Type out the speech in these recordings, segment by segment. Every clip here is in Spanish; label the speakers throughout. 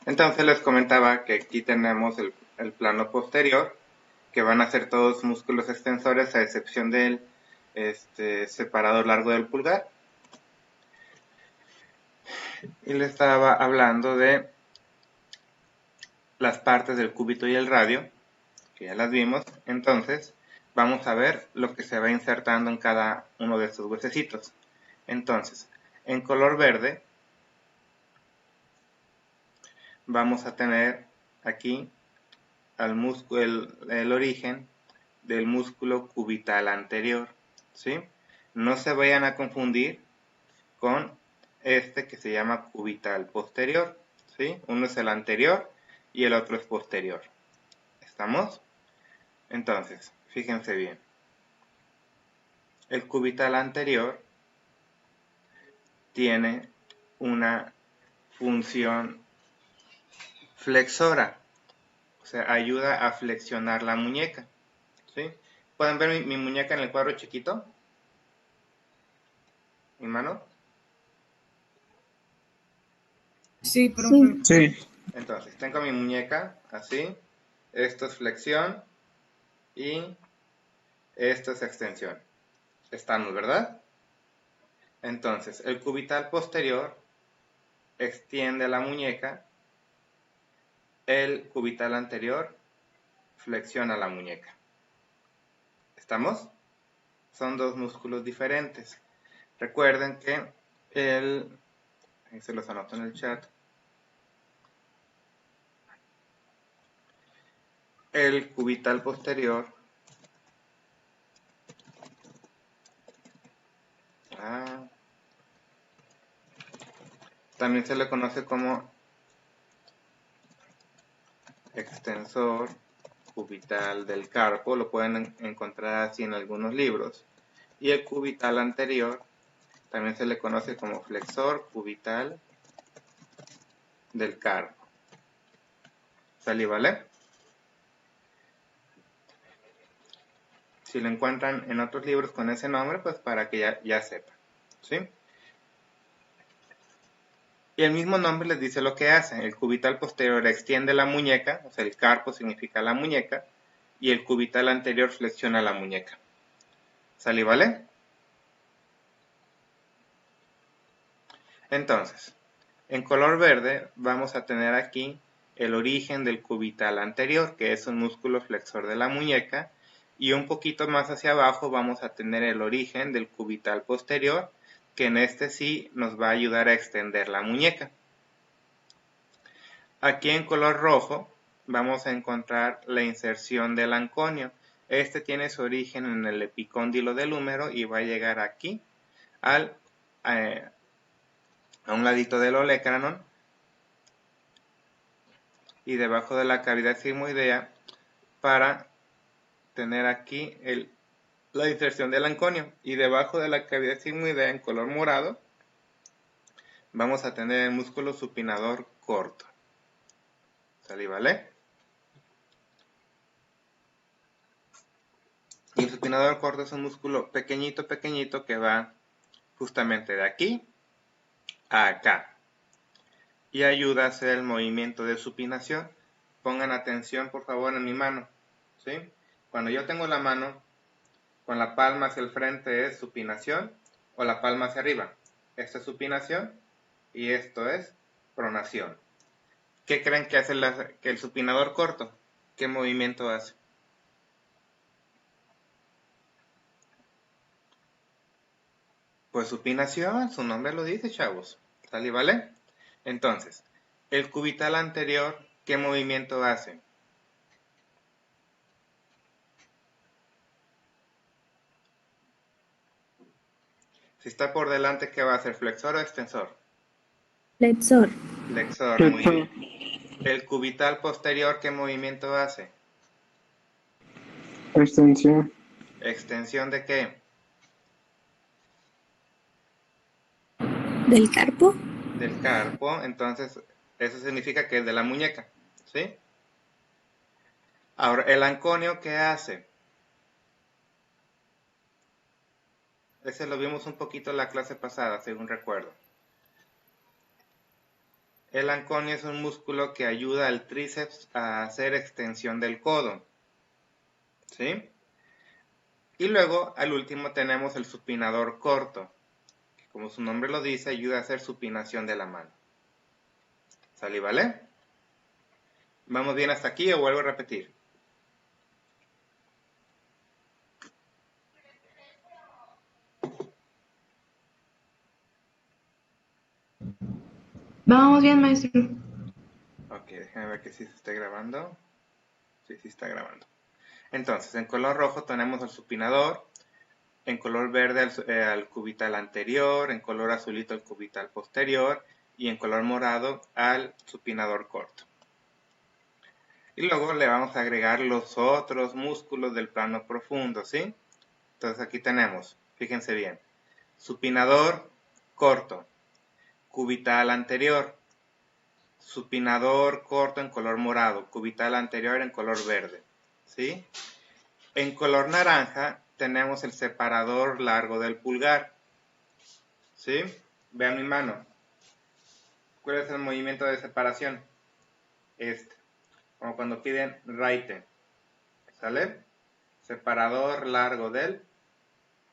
Speaker 1: Entonces les comentaba que aquí tenemos el plano posterior, que van a ser todos músculos extensores a excepción del separador largo del pulgar. Y le estaba hablando de las partes del cúbito y el radio, que ya las vimos. Entonces vamos a ver lo que se va insertando en cada uno de estos huesecitos. Entonces, en color verde vamos a tener aquí al músculo, el origen del músculo cubital anterior, ¿sí? No se vayan a confundir con este que se llama cubital posterior, ¿sí? Uno es el anterior y el otro es posterior. ¿Estamos? Entonces, fíjense bien. El cubital anterior tiene una función flexora, o sea, ayuda a flexionar la muñeca, ¿sí? ¿Pueden ver mi muñeca en el cuadro chiquito? ¿Mi mano?
Speaker 2: Sí, profe.
Speaker 3: Sí,
Speaker 1: Entonces, tengo mi muñeca así, esto es flexión y esto es extensión. Estamos, ¿verdad? Entonces, el cubital posterior extiende la muñeca, el cubital anterior flexiona la muñeca. ¿Estamos? Son dos músculos diferentes. Recuerden que ahí se los anoto en el chat, el cubital posterior también se le conoce como extensor cubital del carpo, lo pueden encontrar así en algunos libros. Y el cubital anterior también se le conoce como flexor cubital del carpo. ¿Sale, vale? Si lo encuentran en otros libros con ese nombre, pues para que ya sepan, ¿sí? Y el mismo nombre les dice lo que hace. El cubital posterior extiende la muñeca, o sea, el carpo significa la muñeca, y el cubital anterior flexiona la muñeca. ¿Sale, vale? Entonces, en color verde vamos a tener aquí el origen del cubital anterior, que es un músculo flexor de la muñeca, y un poquito más hacia abajo vamos a tener el origen del cubital posterior, que en este sí nos va a ayudar a extender la muñeca. Aquí en color rojo vamos a encontrar la inserción del anconio. Este tiene su origen en el epicóndilo del húmero y va a llegar aquí a un ladito del olecranon y debajo de la cavidad sigmoidea para tener aquí la inserción del anconio. Y debajo de la cavidad sigmoidea en color morado vamos a tener el músculo supinador corto. ¿Sale, vale? Y el supinador corto es un músculo pequeñito, pequeñito que va justamente de aquí a acá y ayuda a hacer el movimiento de supinación. Pongan atención por favor en mi mano, ¿sí? Cuando yo tengo la mano con la palma hacia el frente es supinación o la palma hacia arriba. Esto es supinación y esto es pronación. ¿Qué creen que hace que el supinador corto? ¿Qué movimiento hace? Pues supinación, su nombre lo dice, chavos. ¿Sale, vale? Entonces, el cubital anterior, ¿qué movimiento hace? Si está por delante, ¿qué va a hacer? ¿Flexor o extensor?
Speaker 4: Flexor.
Speaker 1: Flexor, muy bien. El cubital posterior, ¿qué movimiento hace?
Speaker 3: extensión.
Speaker 1: ¿Extensión de qué?
Speaker 4: Del carpo.
Speaker 1: Del carpo, entonces eso significa que es de la muñeca, ¿sí? Ahora, el anconio, ¿qué hace? Ese lo vimos un poquito en la clase pasada, según recuerdo. El anconio es un músculo que ayuda al tríceps a hacer extensión del codo. ¿Sí? Y luego, al último, tenemos el supinador corto, que como su nombre lo dice, ayuda a hacer supinación de la mano. ¿Sale, vale? ¿Vamos bien hasta aquí o vuelvo a repetir?
Speaker 2: Vamos bien, maestro.
Speaker 1: Ok, déjenme ver que sí se está grabando. Sí, sí está grabando. Entonces, en color rojo tenemos el supinador, en color verde al cubital anterior, en color azulito al cubital posterior y en color morado al supinador corto. Y luego le vamos a agregar los otros músculos del plano profundo, ¿sí? Entonces aquí tenemos, fíjense bien, supinador corto, cubital anterior, supinador corto en color morado, cubital anterior en color verde, ¿sí? En color naranja tenemos el separador largo del pulgar, ¿sí? Vean mi mano. ¿Cuál es el movimiento de separación? Este, como cuando piden raite, ¿sale? Separador largo del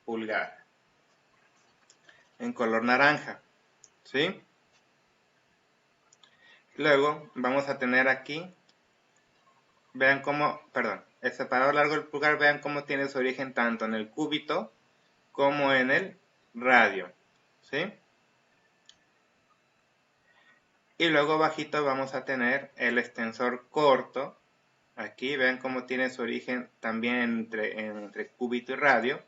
Speaker 1: pulgar. En color naranja, ¿sí? Luego vamos a tener aquí, vean cómo, perdón, el separador largo del pulgar, vean cómo tiene su origen tanto en el cúbito como en el radio, ¿sí? Y luego bajito vamos a tener el extensor corto, aquí vean cómo tiene su origen también entre cúbito y radio.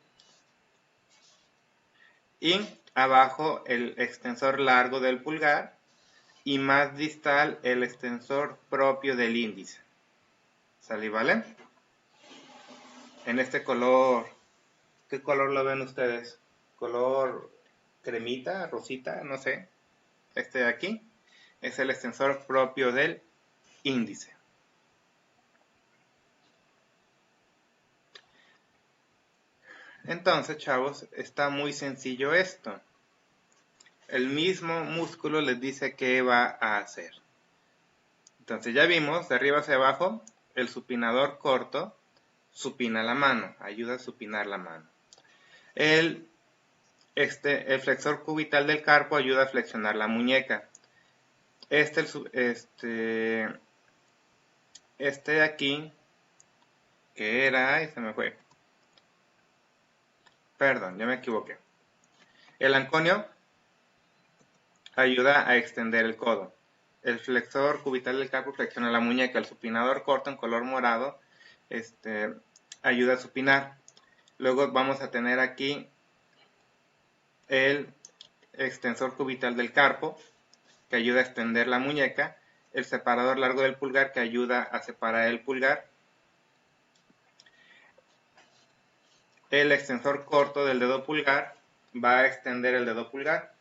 Speaker 1: Y abajo el extensor largo del pulgar y más distal el extensor propio del índice. ¿Sale, vale? En este color, ¿qué color lo ven ustedes? ¿Color cremita, rosita? No sé. Este de aquí es el extensor propio del índice. Entonces, chavos, está muy sencillo esto. El mismo músculo les dice qué va a hacer. Entonces ya vimos, de arriba hacia abajo, el supinador corto supina la mano, ayuda a supinar la mano. El flexor cubital del carpo ayuda a flexionar la muñeca. Este de aquí, que era, ay, se me fue. Perdón, ya me equivoqué. El anconio ayuda a extender el codo. El flexor cubital del carpo flexiona la muñeca. El supinador corto en color morado ayuda a supinar. Luego vamos a tener aquí el extensor cubital del carpo, que ayuda a extender la muñeca. El separador largo del pulgar, que ayuda a separar el pulgar. El extensor corto del dedo pulgar va a extender el dedo pulgar.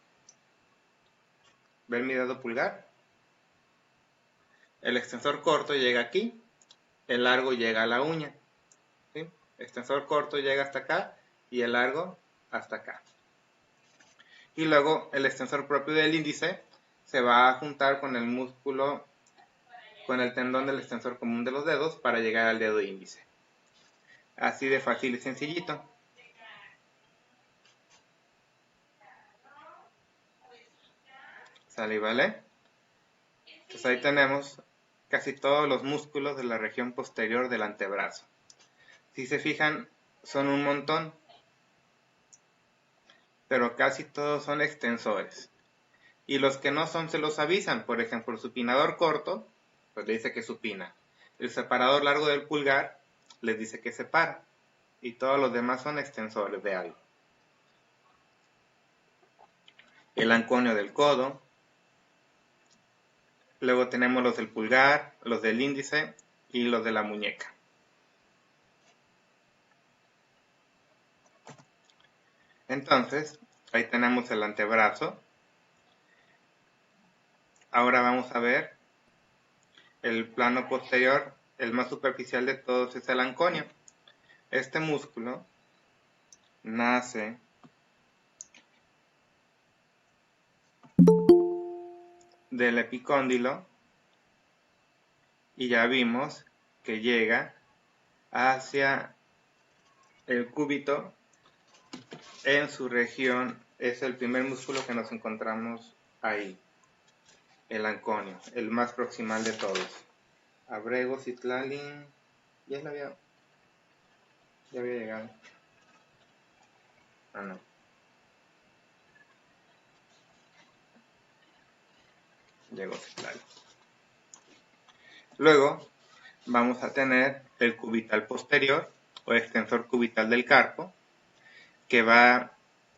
Speaker 1: ¿Ven mi dedo pulgar? El extensor corto llega aquí, el largo llega a la uña. ¿Sí? El extensor corto llega hasta acá y el largo hasta acá. Y luego el extensor propio del índice se va a juntar con el músculo, con el tendón del extensor común de los dedos para llegar al dedo índice. Así de fácil y sencillito. ¿Sale, vale? Pues ahí tenemos casi todos los músculos de la región posterior del antebrazo. Si se fijan, son un montón, pero casi todos son extensores. Y los que no son se los avisan. Por ejemplo, el supinador corto, pues le dice que supina. El separador largo del pulgar les dice que separa. Y todos los demás son extensores de algo. El anconio del codo. Luego tenemos los del pulgar, los del índice y los de la muñeca. Entonces, ahí tenemos el antebrazo. Ahora vamos a ver el plano posterior, el más superficial de todos es el anconio. Este músculo nace del epicóndilo y ya vimos que llega hacia el cúbito en su región. Es el primer músculo que nos encontramos ahí, el anconio, el más proximal de todos. Abrego, Citlali, ya había llegado. Ah, no. Llegó Citlali. Luego vamos a tener el cubital posterior o extensor cubital del carpo, que va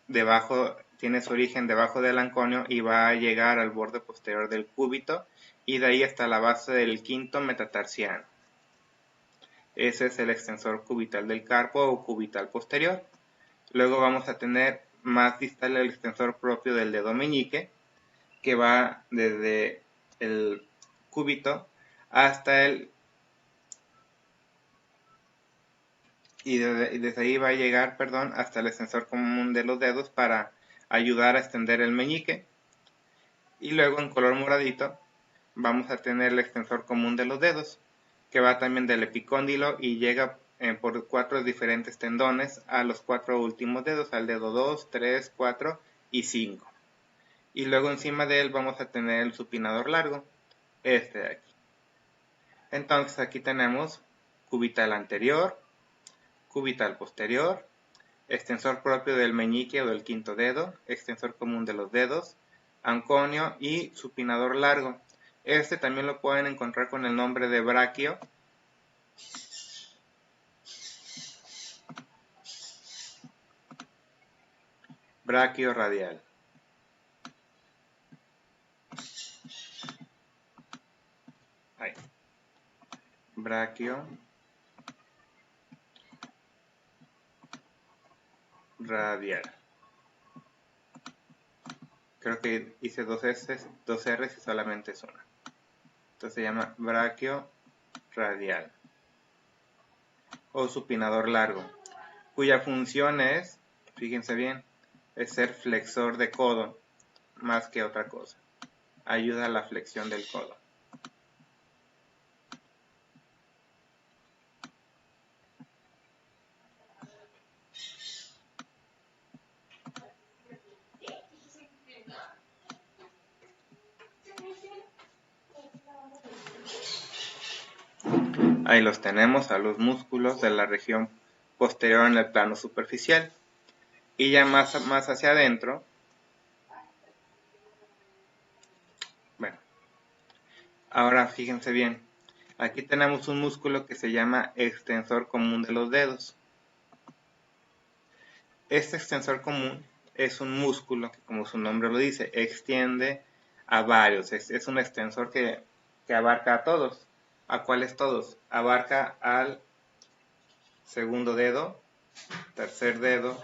Speaker 1: debajo, tiene su origen debajo del anconio y va a llegar al borde posterior del cúbito y de ahí hasta la base del quinto metatarsiano. Ese es el extensor cubital del carpo o cubital posterior. Luego vamos a tener más distal el extensor propio del dedo meñique, que va desde el cúbito hasta el... y desde ahí va a llegar, hasta el extensor común de los dedos para ayudar a extender el meñique. Y luego en color moradito vamos a tener el extensor común de los dedos, que va también del epicóndilo y llega por 4 diferentes tendones a los 4 últimos dedos, al dedo 2, 3, 4 y 5. Y luego encima de él vamos a tener el supinador largo, este de aquí. Entonces aquí tenemos cubital anterior, cubital posterior, extensor propio del meñique o del quinto dedo, extensor común de los dedos, anconio y supinador largo. Este también lo pueden encontrar con el nombre de braquio. Braquio radial. Ahí. Braquio radial. Creo que hice dos R's y solamente es una. Entonces se llama braquio radial o supinador largo, cuya función es, fíjense bien, es ser flexor de codo más que otra cosa. Ayuda a la flexión del codo. Ahí los tenemos a los músculos de la región posterior en el plano superficial. Y ya más hacia adentro, bueno, ahora fíjense bien, aquí tenemos un músculo que se llama extensor común de los dedos. Este extensor común es un músculo que, como su nombre lo dice, extiende a varios. Es un extensor que abarca a todos. ¿A cuáles todos? Abarca al segundo dedo, tercer dedo,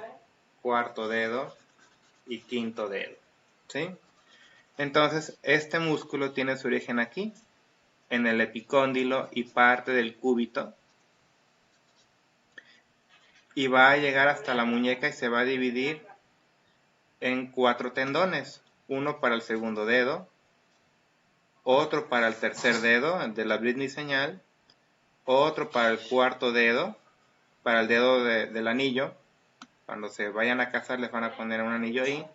Speaker 1: cuarto dedo y quinto dedo. ¿Sí? Entonces, este músculo tiene su origen aquí, en el epicóndilo y parte del cúbito. Y va a llegar hasta la muñeca y se va a dividir en 4 tendones. Uno para el segundo dedo, otro para el tercer dedo, el de la Britney señal, otro para el cuarto dedo, para el dedo del anillo. Cuando se vayan a casar les van a poner un anillo ahí,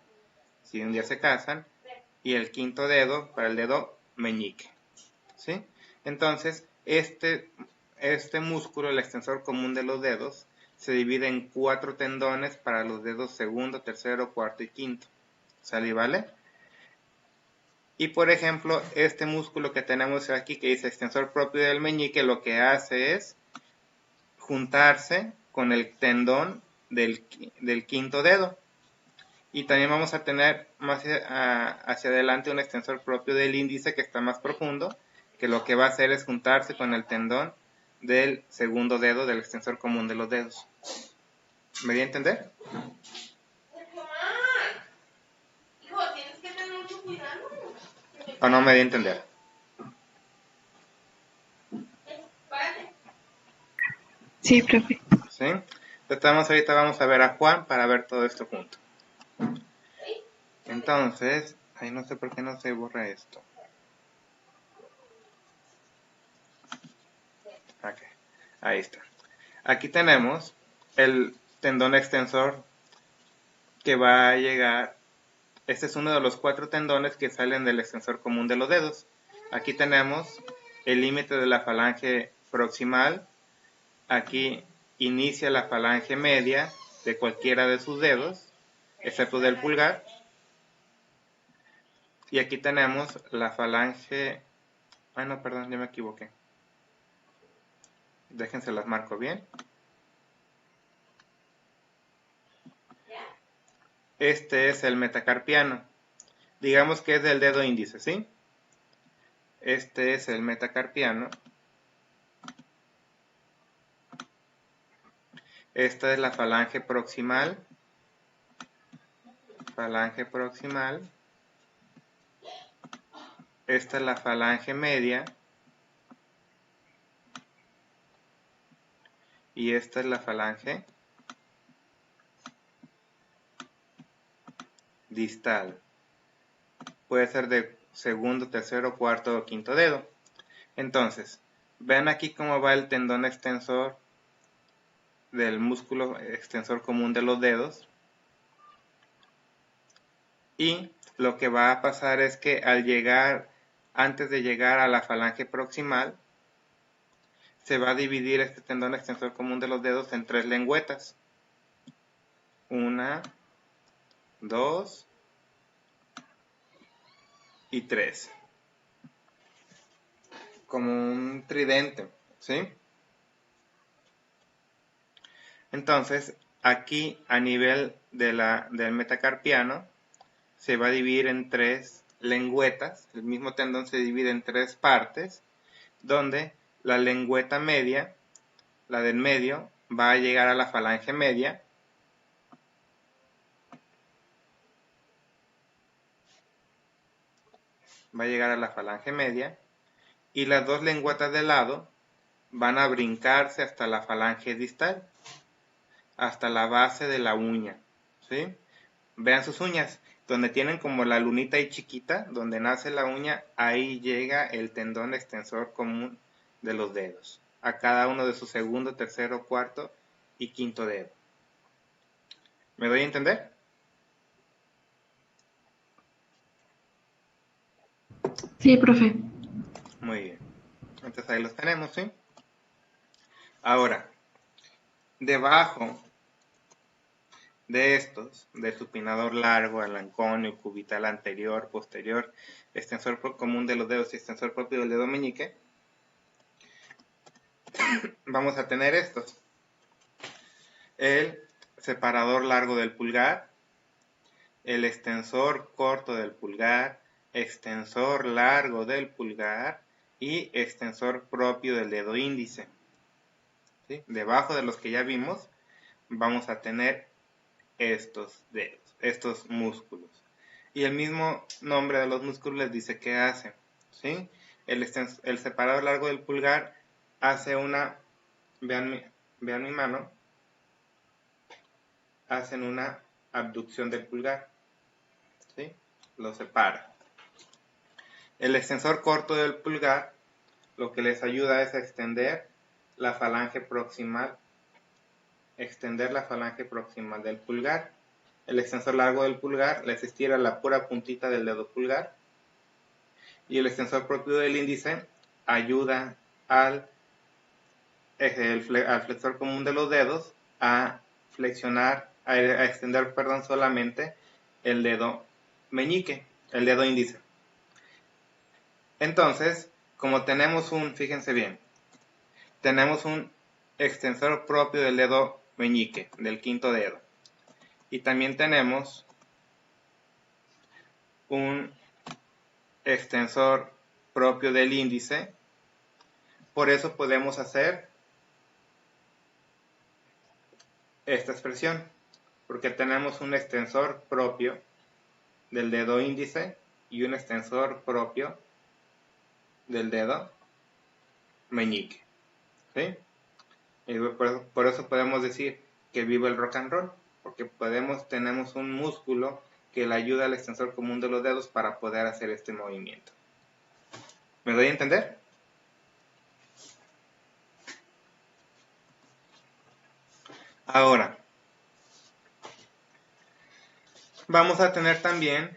Speaker 1: si un día se casan, y el quinto dedo para el dedo meñique. ¿Sí? Entonces, este músculo, el extensor común de los dedos, se divide en 4 tendones para los dedos segundo, tercero, cuarto y quinto. ¿Sale y vale? Y por ejemplo, este músculo que tenemos aquí, que dice extensor propio del meñique, lo que hace es juntarse con el tendón del quinto dedo. Y también vamos a tener más hacia adelante un extensor propio del índice que está más profundo, que lo que va a hacer es juntarse con el tendón del segundo dedo del extensor común de los dedos. ¿Me di a entender? ¿O no me di a entender?
Speaker 2: Sí, profe.
Speaker 1: ¿Sí? Entonces ahorita vamos a ver a Juan para ver todo esto junto. Entonces, ay, no sé por qué no se borra esto. Ahí está. Aquí tenemos el tendón extensor que va a llegar. Este es uno de los 4 tendones que salen del extensor común de los dedos. Aquí tenemos el límite de la falange proximal. Aquí inicia la falange media de cualquiera de sus dedos, excepto del pulgar. Y aquí tenemos la falange... Ah, no, perdón, ya me equivoqué. Déjense las marco bien. Este es el metacarpiano. Digamos que es del dedo índice, ¿sí? Este es el metacarpiano. Esta es la falange proximal. Falange proximal. Esta es la falange media. Y esta es la falange distal. Puede ser de segundo, tercero, cuarto o quinto dedo. Entonces, vean aquí cómo va el tendón extensor del músculo extensor común de los dedos. Y lo que va a pasar es que al llegar, antes de llegar a la falange proximal, se va a dividir este tendón extensor común de los dedos en 3 lengüetas. 1, 2 y 3. Como un tridente, ¿sí? Entonces, aquí a nivel del metacarpiano, se va a dividir en 3 lengüetas. El mismo tendón se divide en 3 partes, donde la lengüeta media, la del medio, va a llegar a la falange media. Va a llegar a la falange media. Y las 2 lengüetas de lado van a brincarse hasta la falange distal, hasta la base de la uña, ¿sí? Vean sus uñas, donde tienen como la lunita ahí chiquita, donde nace la uña, ahí llega el tendón extensor común de los dedos, a cada uno de su segundo, tercero, cuarto y quinto dedo. ¿Me doy a entender?
Speaker 2: Sí, profe.
Speaker 1: Muy bien. Entonces ahí los tenemos, ¿sí? Ahora, debajo de estos, del supinador largo, alancóneo, cubital anterior, posterior, extensor común de los dedos y extensor propio del dedo meñique, vamos a tener estos. El separador largo del pulgar, el extensor corto del pulgar, extensor largo del pulgar y extensor propio del dedo índice. ¿Sí? Debajo de los que ya vimos, vamos a tener estos dedos, estos músculos. Y el mismo nombre de los músculos les dice qué hacen. ¿Sí? El separador largo del pulgar hace una, vean mi mano, hacen una abducción del pulgar. ¿Sí? Lo separa. El extensor corto del pulgar lo que les ayuda es a extender la falange proximal del pulgar. El extensor largo del pulgar les estira la pura puntita del dedo pulgar. Y el extensor propio del índice ayuda al flexor común de los dedos a flexionar, a extender, solamente el dedo meñique, el dedo índice. Entonces, como tenemos fíjense bien, tenemos un extensor propio del dedo meñique, del quinto dedo. Y también tenemos un extensor propio del índice. Por eso podemos hacer esta expresión, porque tenemos un extensor propio del dedo índice y un extensor propio del dedo meñique. ¿Sí? Y por eso podemos decir que vive el rock and roll, porque tenemos un músculo que le ayuda al extensor común de los dedos para poder hacer este movimiento. ¿Me doy a entender? Ahora, vamos a tener también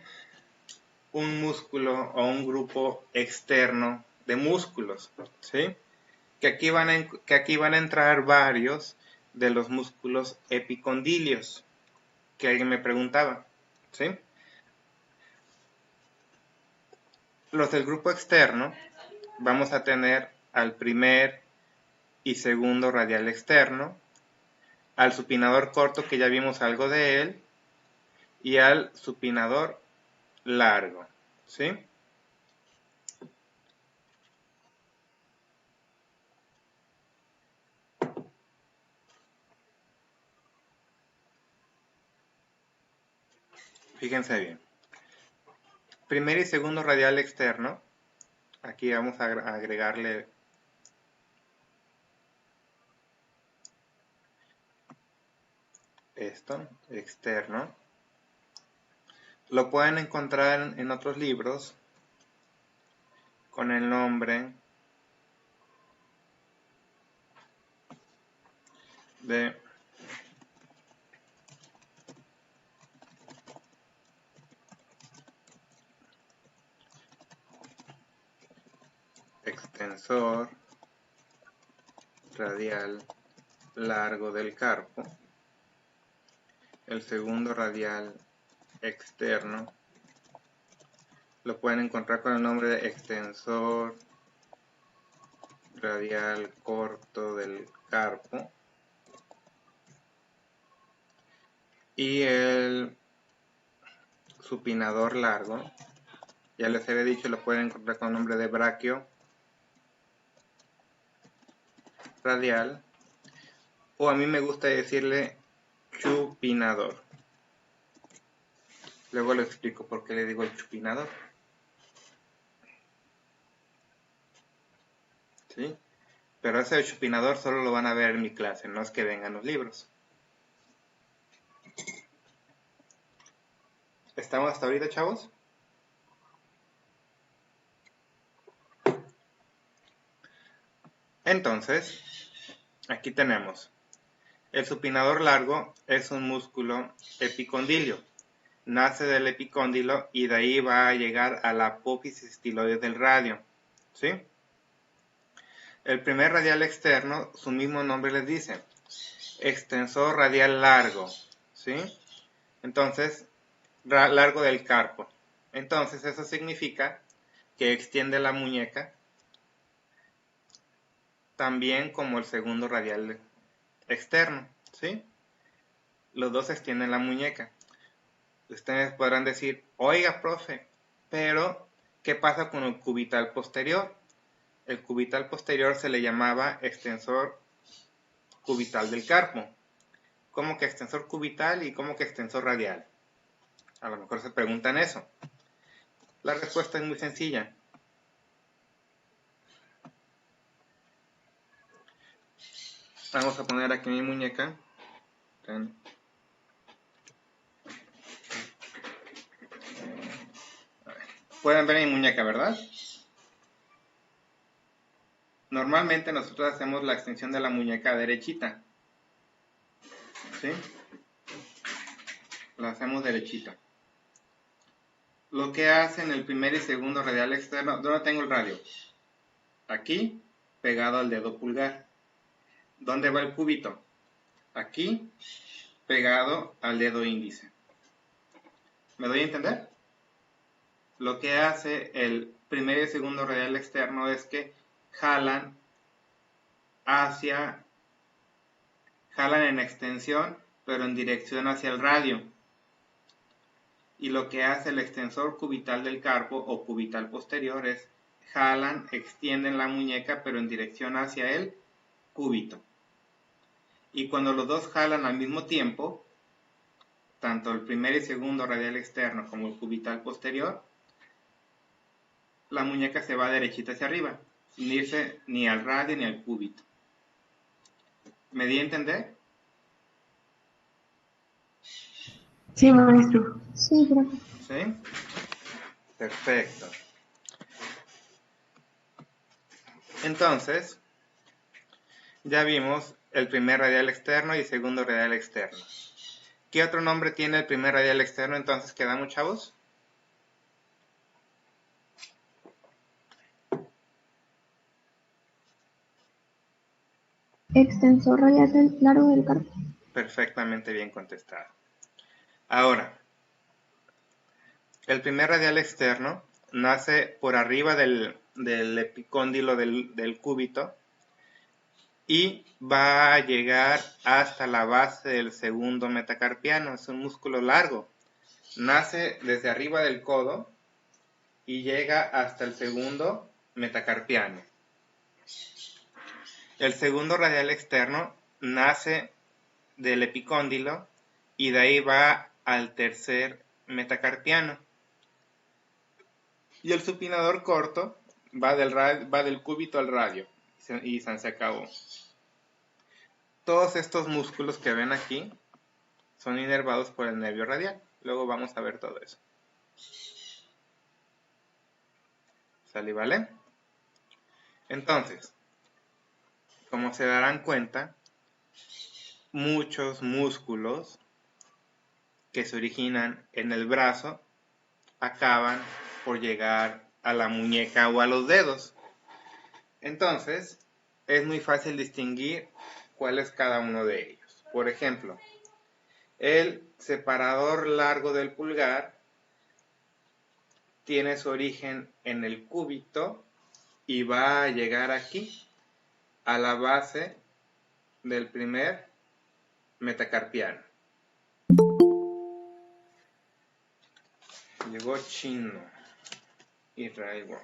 Speaker 1: un músculo o un grupo externo de músculos, ¿sí? Que aquí van a entrar varios de los músculos epicondilios, que alguien me preguntaba, ¿sí? Los del grupo externo, vamos a tener al primer y segundo radial externo, al supinador corto, que ya vimos algo de él, y al supinador largo, ¿sí? Fíjense bien. Primer y segundo radial externo, aquí vamos a agregarle esto, externo. Lo pueden encontrar en otros libros con el nombre de extensor radial largo del carpo. El segundo radial externo lo pueden encontrar con el nombre de extensor radial corto del carpo. Y el supinador largo, ya les había dicho, lo pueden encontrar con el nombre de braquio radial, o a mí me gusta decirle chupinador. Luego les explico por qué le digo el chupinador. ¿Sí? Pero ese chupinador solo lo van a ver en mi clase, no es que vengan los libros. ¿Estamos hasta ahorita, chavos? Entonces, aquí tenemos. El supinador largo es un músculo epicondilio. Nace del epicóndilo y de ahí va a llegar a la apófisis estiloide del radio. ¿Sí? El primer radial externo, su mismo nombre les dice, extensor radial largo. ¿Sí? Entonces, largo del carpo. Entonces, eso significa que extiende la muñeca también como el segundo radial externo, ¿sí? Los dos extienden la muñeca. Ustedes podrán decir, oiga, profe, pero ¿qué pasa con el cubital posterior? El cubital posterior se le llamaba extensor cubital del carpo. ¿Cómo que extensor cubital y cómo que extensor radial? A lo mejor se preguntan eso. La respuesta es muy sencilla. Vamos a poner aquí mi muñeca. Pueden ver mi muñeca, ¿verdad? Normalmente nosotros hacemos la extensión de la muñeca derechita. ¿Sí? La hacemos derechita. Lo que hacen el primer y segundo radial externo, ¿dónde tengo el radio? Aquí, pegado al dedo pulgar. ¿Dónde va el cúbito? Aquí, pegado al dedo índice. ¿Me doy a entender? Lo que hace el primer y segundo radial externo es que jalan en extensión, pero en dirección hacia el radio. Y lo que hace el extensor cubital del carpo o cubital posterior es jalan, extienden la muñeca, pero en dirección hacia el cúbito. Y cuando los dos jalan al mismo tiempo, tanto el primer y segundo radial externo como el cubital posterior, la muñeca se va derechita hacia arriba, sin irse ni al radio ni al cúbito. ¿Me di a entender?
Speaker 2: Sí, maestro.
Speaker 4: Sí, profe.
Speaker 1: ¿Sí? Perfecto. Entonces, ya vimos el primer radial externo y segundo radial externo. ¿Qué otro nombre tiene el primer radial externo entonces que damos, chavos?
Speaker 2: Extensor radial largo del carpo.
Speaker 1: Perfectamente bien contestado. Ahora, el primer radial externo nace por arriba del epicóndilo del cúbito y va a llegar hasta la base del segundo metacarpiano. Es un músculo largo. Nace desde arriba del codo y llega hasta el segundo metacarpiano. El segundo radial externo nace del epicóndilo y de ahí va al tercer metacarpiano. Y el supinador corto va del cúbito al radio y se acabó. Todos estos músculos que ven aquí son inervados por el nervio radial. Luego vamos a ver todo eso. ¿Sale, vale? Entonces, como se darán cuenta, muchos músculos que se originan en el brazo acaban por llegar a la muñeca o a los dedos. Entonces, es muy fácil distinguir cuál es cada uno de ellos. Por ejemplo, el separador largo del pulgar tiene su origen en el cúbito y va a llegar aquí, a la base del primer metacarpiano. Llegó chino. Israel Wong.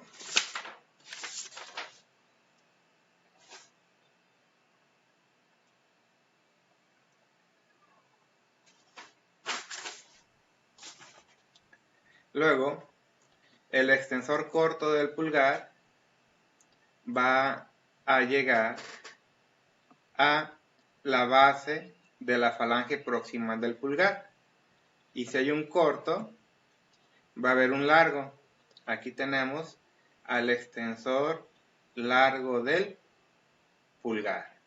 Speaker 1: Luego, el extensor corto del pulgar va a llegar a la base de la falange proximal del pulgar. Y si hay un corto, va a haber un largo. Aquí tenemos al extensor largo del pulgar.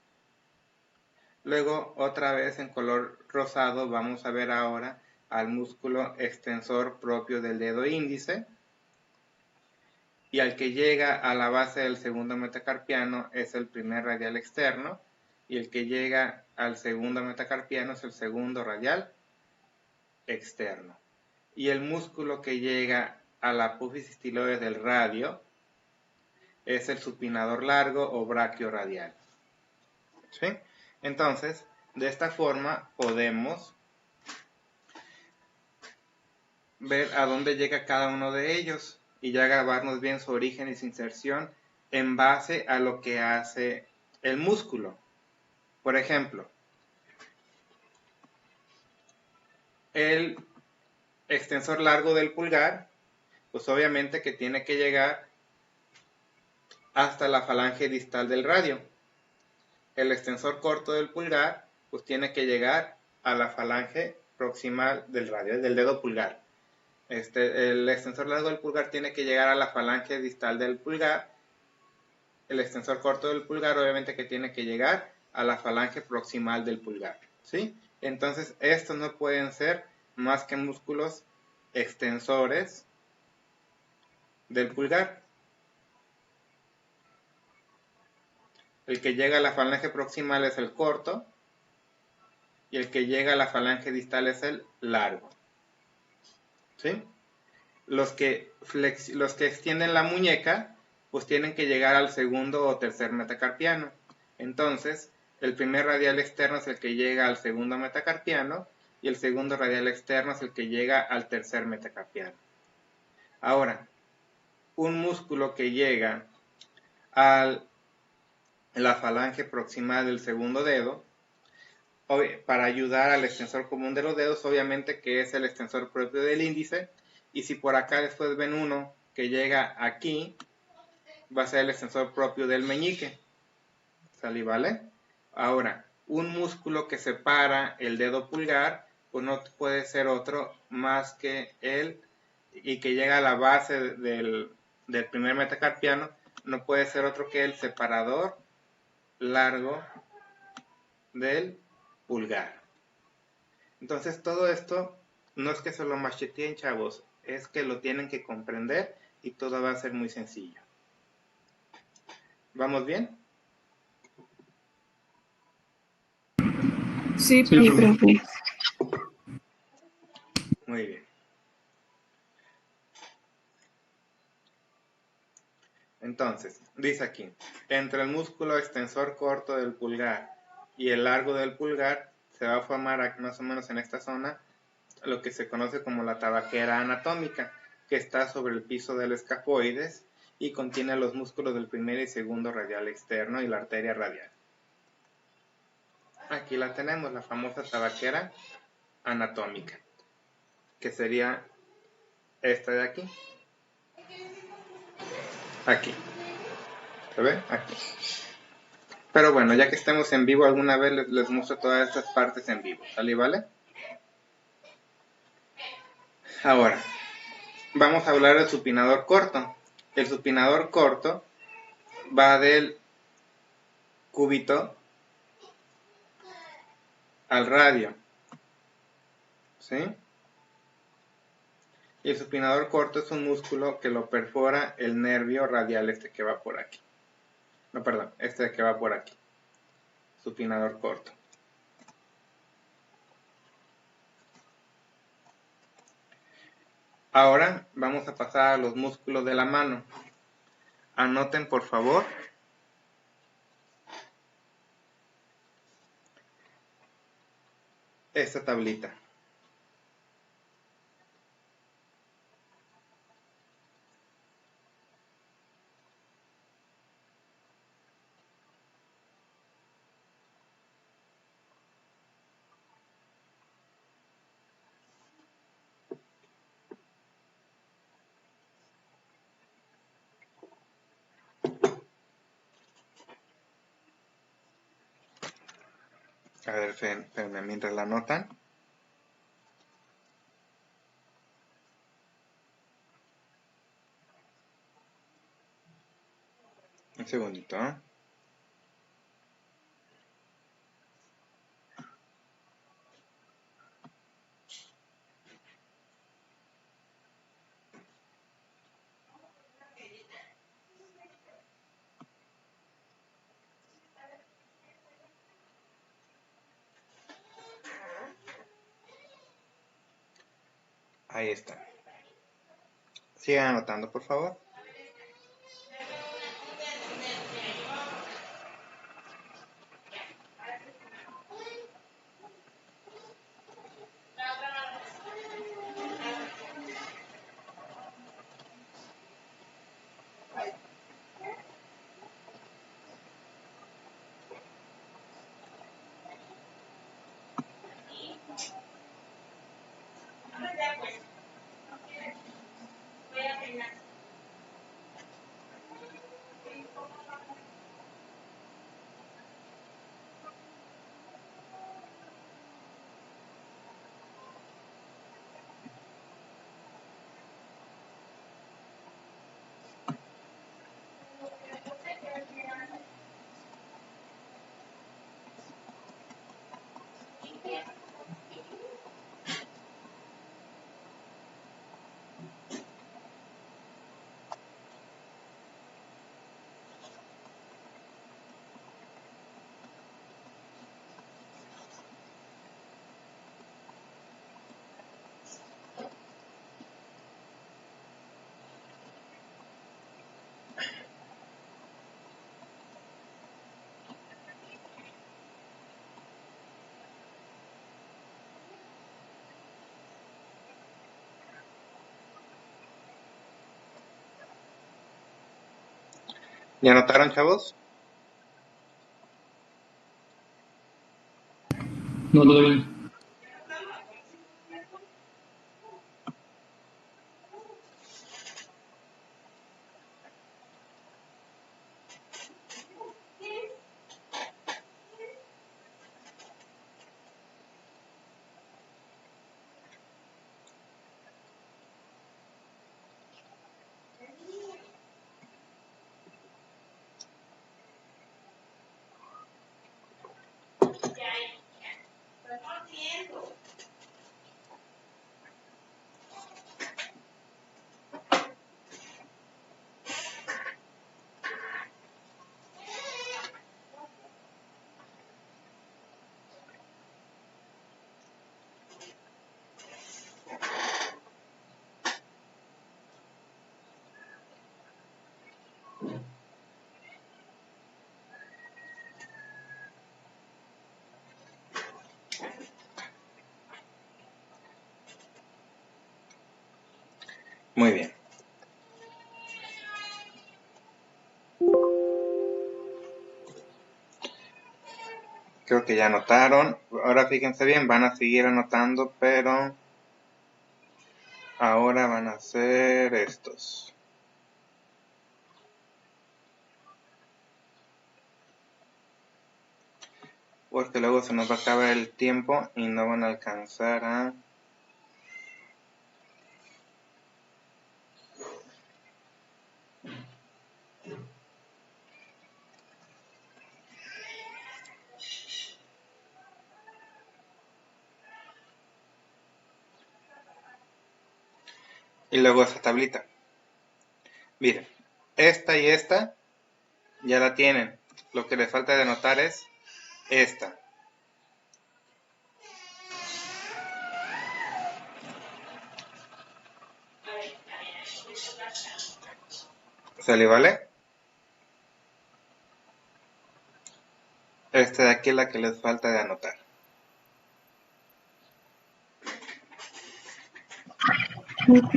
Speaker 1: Luego, otra vez en color rosado, vamos a ver ahora al músculo extensor propio del dedo índice. Y al que llega a la base del segundo metacarpiano es el primer radial externo. Y el que llega al segundo metacarpiano es el segundo radial externo. Y el músculo que llega a la apófisis tiloides del radio es el supinador largo o braquio radial. ¿Sí? Entonces, de esta forma podemos ver a dónde llega cada uno de ellos y ya grabarnos bien su origen y su inserción en base a lo que hace el músculo. Por ejemplo, el extensor largo del pulgar, pues obviamente que tiene que llegar hasta la falange distal del radio. El extensor corto del pulgar, pues tiene que llegar a la falange proximal del radio, del dedo pulgar. El extensor largo del pulgar tiene que llegar a la falange distal del pulgar. El extensor corto del pulgar, obviamente que tiene que llegar a la falange proximal del pulgar. ¿Sí? Entonces, estos no pueden ser más que músculos extensores del pulgar. El que llega a la falange proximal es el corto y el que llega a la falange distal es el largo. ¿Sí? Los que extienden la muñeca, pues tienen que llegar al segundo o tercer metacarpiano. Entonces, el primer radial externo es el que llega al segundo metacarpiano y el segundo radial externo es el que llega al tercer metacarpiano. Ahora, un músculo que llega a la falange proximal del segundo dedo, para ayudar al extensor común de los dedos, obviamente que es el extensor propio del índice, y si por acá después ven uno que llega aquí, va a ser el extensor propio del meñique. ¿Sale, vale? Ahora, un músculo que separa el dedo pulgar, pues no puede ser otro más que y que llega a la base del primer metacarpiano, no puede ser otro que el separador largo del pulgar. Entonces todo esto no es que se lo macheteen, chavos, es que lo tienen que comprender y todo va a ser muy sencillo. ¿Vamos bien?
Speaker 4: Sí,
Speaker 2: Sí,
Speaker 4: profe.
Speaker 2: profe.
Speaker 1: Muy bien. Entonces, dice aquí, entre el músculo extensor corto del pulgar y el largo del pulgar se va a formar más o menos en esta zona lo que se conoce como la tabaquera anatómica, que está sobre el piso del escafoides y contiene los músculos del primer y segundo radial externo y la arteria radial. Aquí la tenemos, la famosa tabaquera anatómica, que sería esta de aquí. Aquí. ¿Se ve? Aquí. Pero bueno, ya que estemos en vivo, alguna vez les muestro todas estas partes en vivo. ¿Sale, vale? Ahora, vamos a hablar del supinador corto. El supinador corto va del cúbito al radio. ¿Sí? Y el supinador corto es un músculo que lo perfora el nervio radial este que va por aquí. No, perdón, este que va por aquí. Supinador corto. Ahora vamos a pasar a los músculos de la mano. Anoten por favor esta tablita. A ver, espérenme, mientras la anotan. Un segundito, ¿eh? Ahí está. Sigan anotando, por favor. ¿Ya anotaron, chavos?
Speaker 3: No, todavía.
Speaker 1: Muy bien. Creo que ya anotaron. Ahora fíjense bien, van a seguir anotando, pero ahora van a hacer estos. Porque luego se nos va a acabar el tiempo y no van a alcanzar a... Y luego esa tablita. Miren, esta y esta ya la tienen. Lo que les falta de anotar es esta. ¿Sale, vale? Esta de aquí es la que les falta de anotar.
Speaker 2: Ok.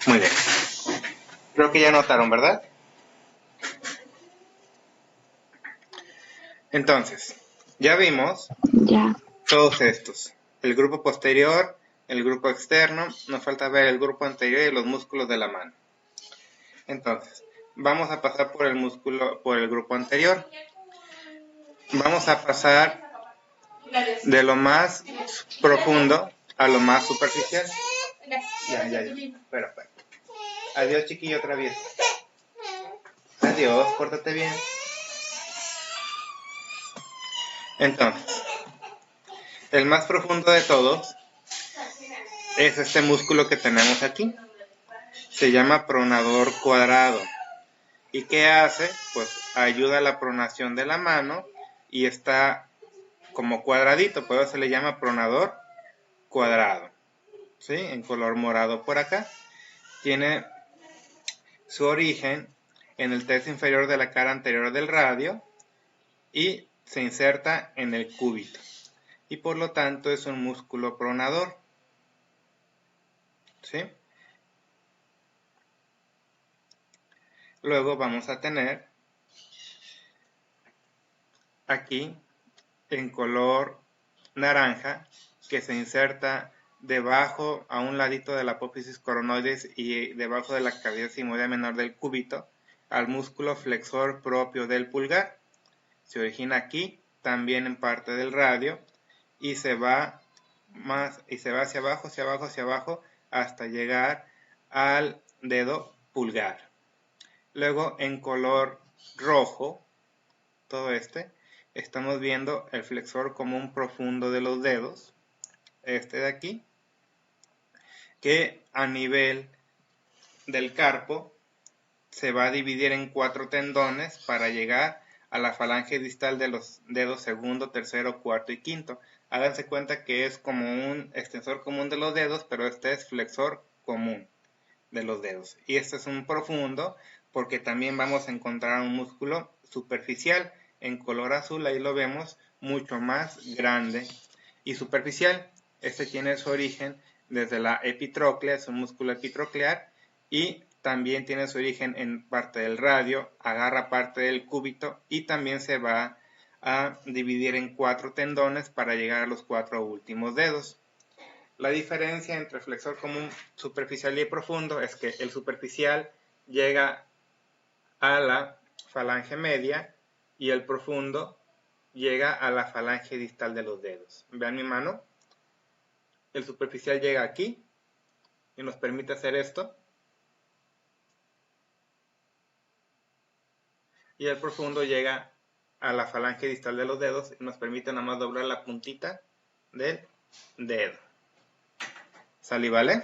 Speaker 2: Muy bien. Creo que ya notaron, ¿verdad? Entonces, ya vimos Ya.
Speaker 1: todos estos. El grupo posterior, el grupo externo, nos falta ver el grupo anterior y los músculos de la mano. Entonces, vamos a pasar por el grupo anterior. Vamos a pasar de lo más profundo a lo más superficial. Ya. Espera. Adiós, chiquillo, otra vez. Adiós, pórtate bien. Entonces, el más profundo de todos es este músculo que tenemos aquí. Se llama pronador cuadrado. ¿Y qué hace? Pues ayuda a la pronación de la mano y está como cuadradito, por eso se le llama pronador cuadrado. ¿Sí? En color morado por acá. Tiene su origen en el tercio inferior de la cara anterior del radio y se inserta en el cúbito. Y por lo tanto es un músculo pronador. ¿Sí? Luego vamos a tener aquí en color naranja que se inserta debajo, a un ladito de la apófisis coronoides y debajo de la cavidad sigmoidea menor del cúbito, al músculo flexor propio del pulgar. Se origina aquí, también en parte del radio, y se va hacia abajo, hasta llegar al dedo pulgar. Luego, en color rojo, todo estamos viendo el flexor común profundo de los dedos, este de aquí, que a nivel del carpo se va a dividir en 4 tendones para llegar a la falange distal de los dedos segundo, tercero, cuarto y quinto. Háganse cuenta que es como un extensor común de los dedos, pero este es flexor común. de los dedos. Y este es un profundo porque también vamos a encontrar un músculo superficial en color azul, ahí lo vemos, mucho más grande y superficial. Este tiene su origen desde la epitróclea, es un músculo epitroclear, y también tiene su origen en parte del radio, agarra parte del cúbito y también se va a dividir en 4 tendones para llegar a los 4 últimos dedos. La diferencia entre flexor común superficial y profundo es que el superficial llega a la falange media y el profundo llega a la falange distal de los dedos. Vean mi mano. El superficial llega aquí y nos permite hacer esto. Y el profundo llega a la falange distal de los dedos y nos permite nada más doblar la puntita del dedo. ¿Sale y vale?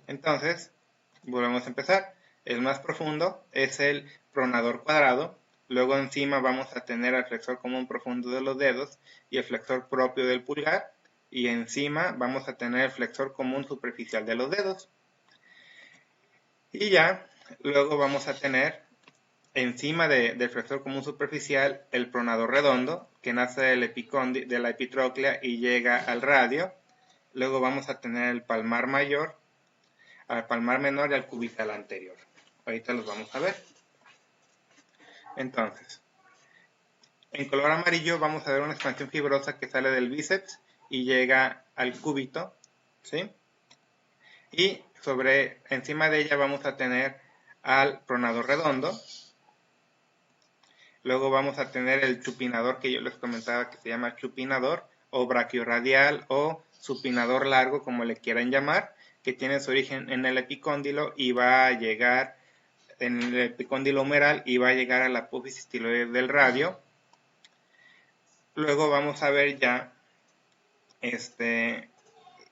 Speaker 1: Entonces, volvemos a empezar. El más profundo es el pronador cuadrado. Luego encima vamos a tener el flexor común profundo de los dedos y el flexor propio del pulgar. Y encima vamos a tener el flexor común superficial de los dedos. Y ya, luego vamos a tener encima del flexor común superficial el pronador redondo, que nace de la epitróclea y llega al radio. Luego vamos a tener el palmar mayor, al palmar menor y al cubital anterior. Ahorita los vamos a ver. Entonces, en color amarillo vamos a ver una expansión fibrosa que sale del bíceps y llega al cúbito, ¿sí? Y encima de ella vamos a tener al pronador redondo. Luego vamos a tener el chupinador que yo les comentaba que se llama chupinador o brachiorradial o supinador largo, como le quieran llamar, que tiene su origen en el epicóndilo y va a llegar en el epicóndilo humeral y va a llegar a la apófisis tiloidea del radio. Luego vamos a ver ya,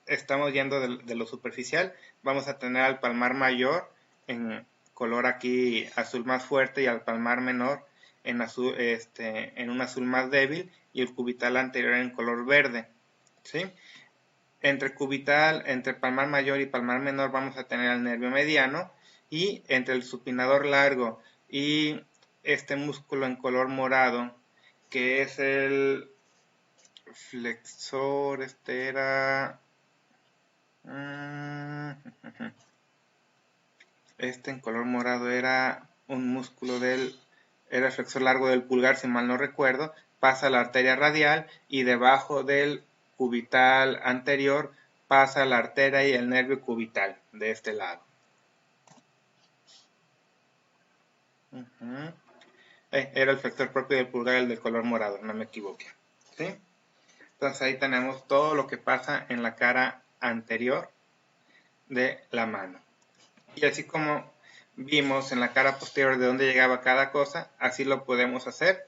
Speaker 1: estamos yendo de lo superficial, vamos a tener al palmar mayor en color aquí azul más fuerte y al palmar menor en azul, en un azul más débil y el cubital anterior en color verde, ¿sí? Entre palmar mayor y palmar menor vamos a tener el nervio mediano y entre el supinador largo y este músculo en color morado que es el flexor, en color morado era un músculo era el flexor largo del pulgar, si mal no recuerdo, pasa la arteria radial y debajo del cubital anterior pasa la arteria y el nervio cubital de este lado. Era el flexor propio del pulgar, el del color morado, no me equivoqué, ¿sí? Entonces ahí tenemos todo lo que pasa en la cara anterior de la mano. Y así como vimos en la cara posterior de dónde llegaba cada cosa, así lo podemos hacer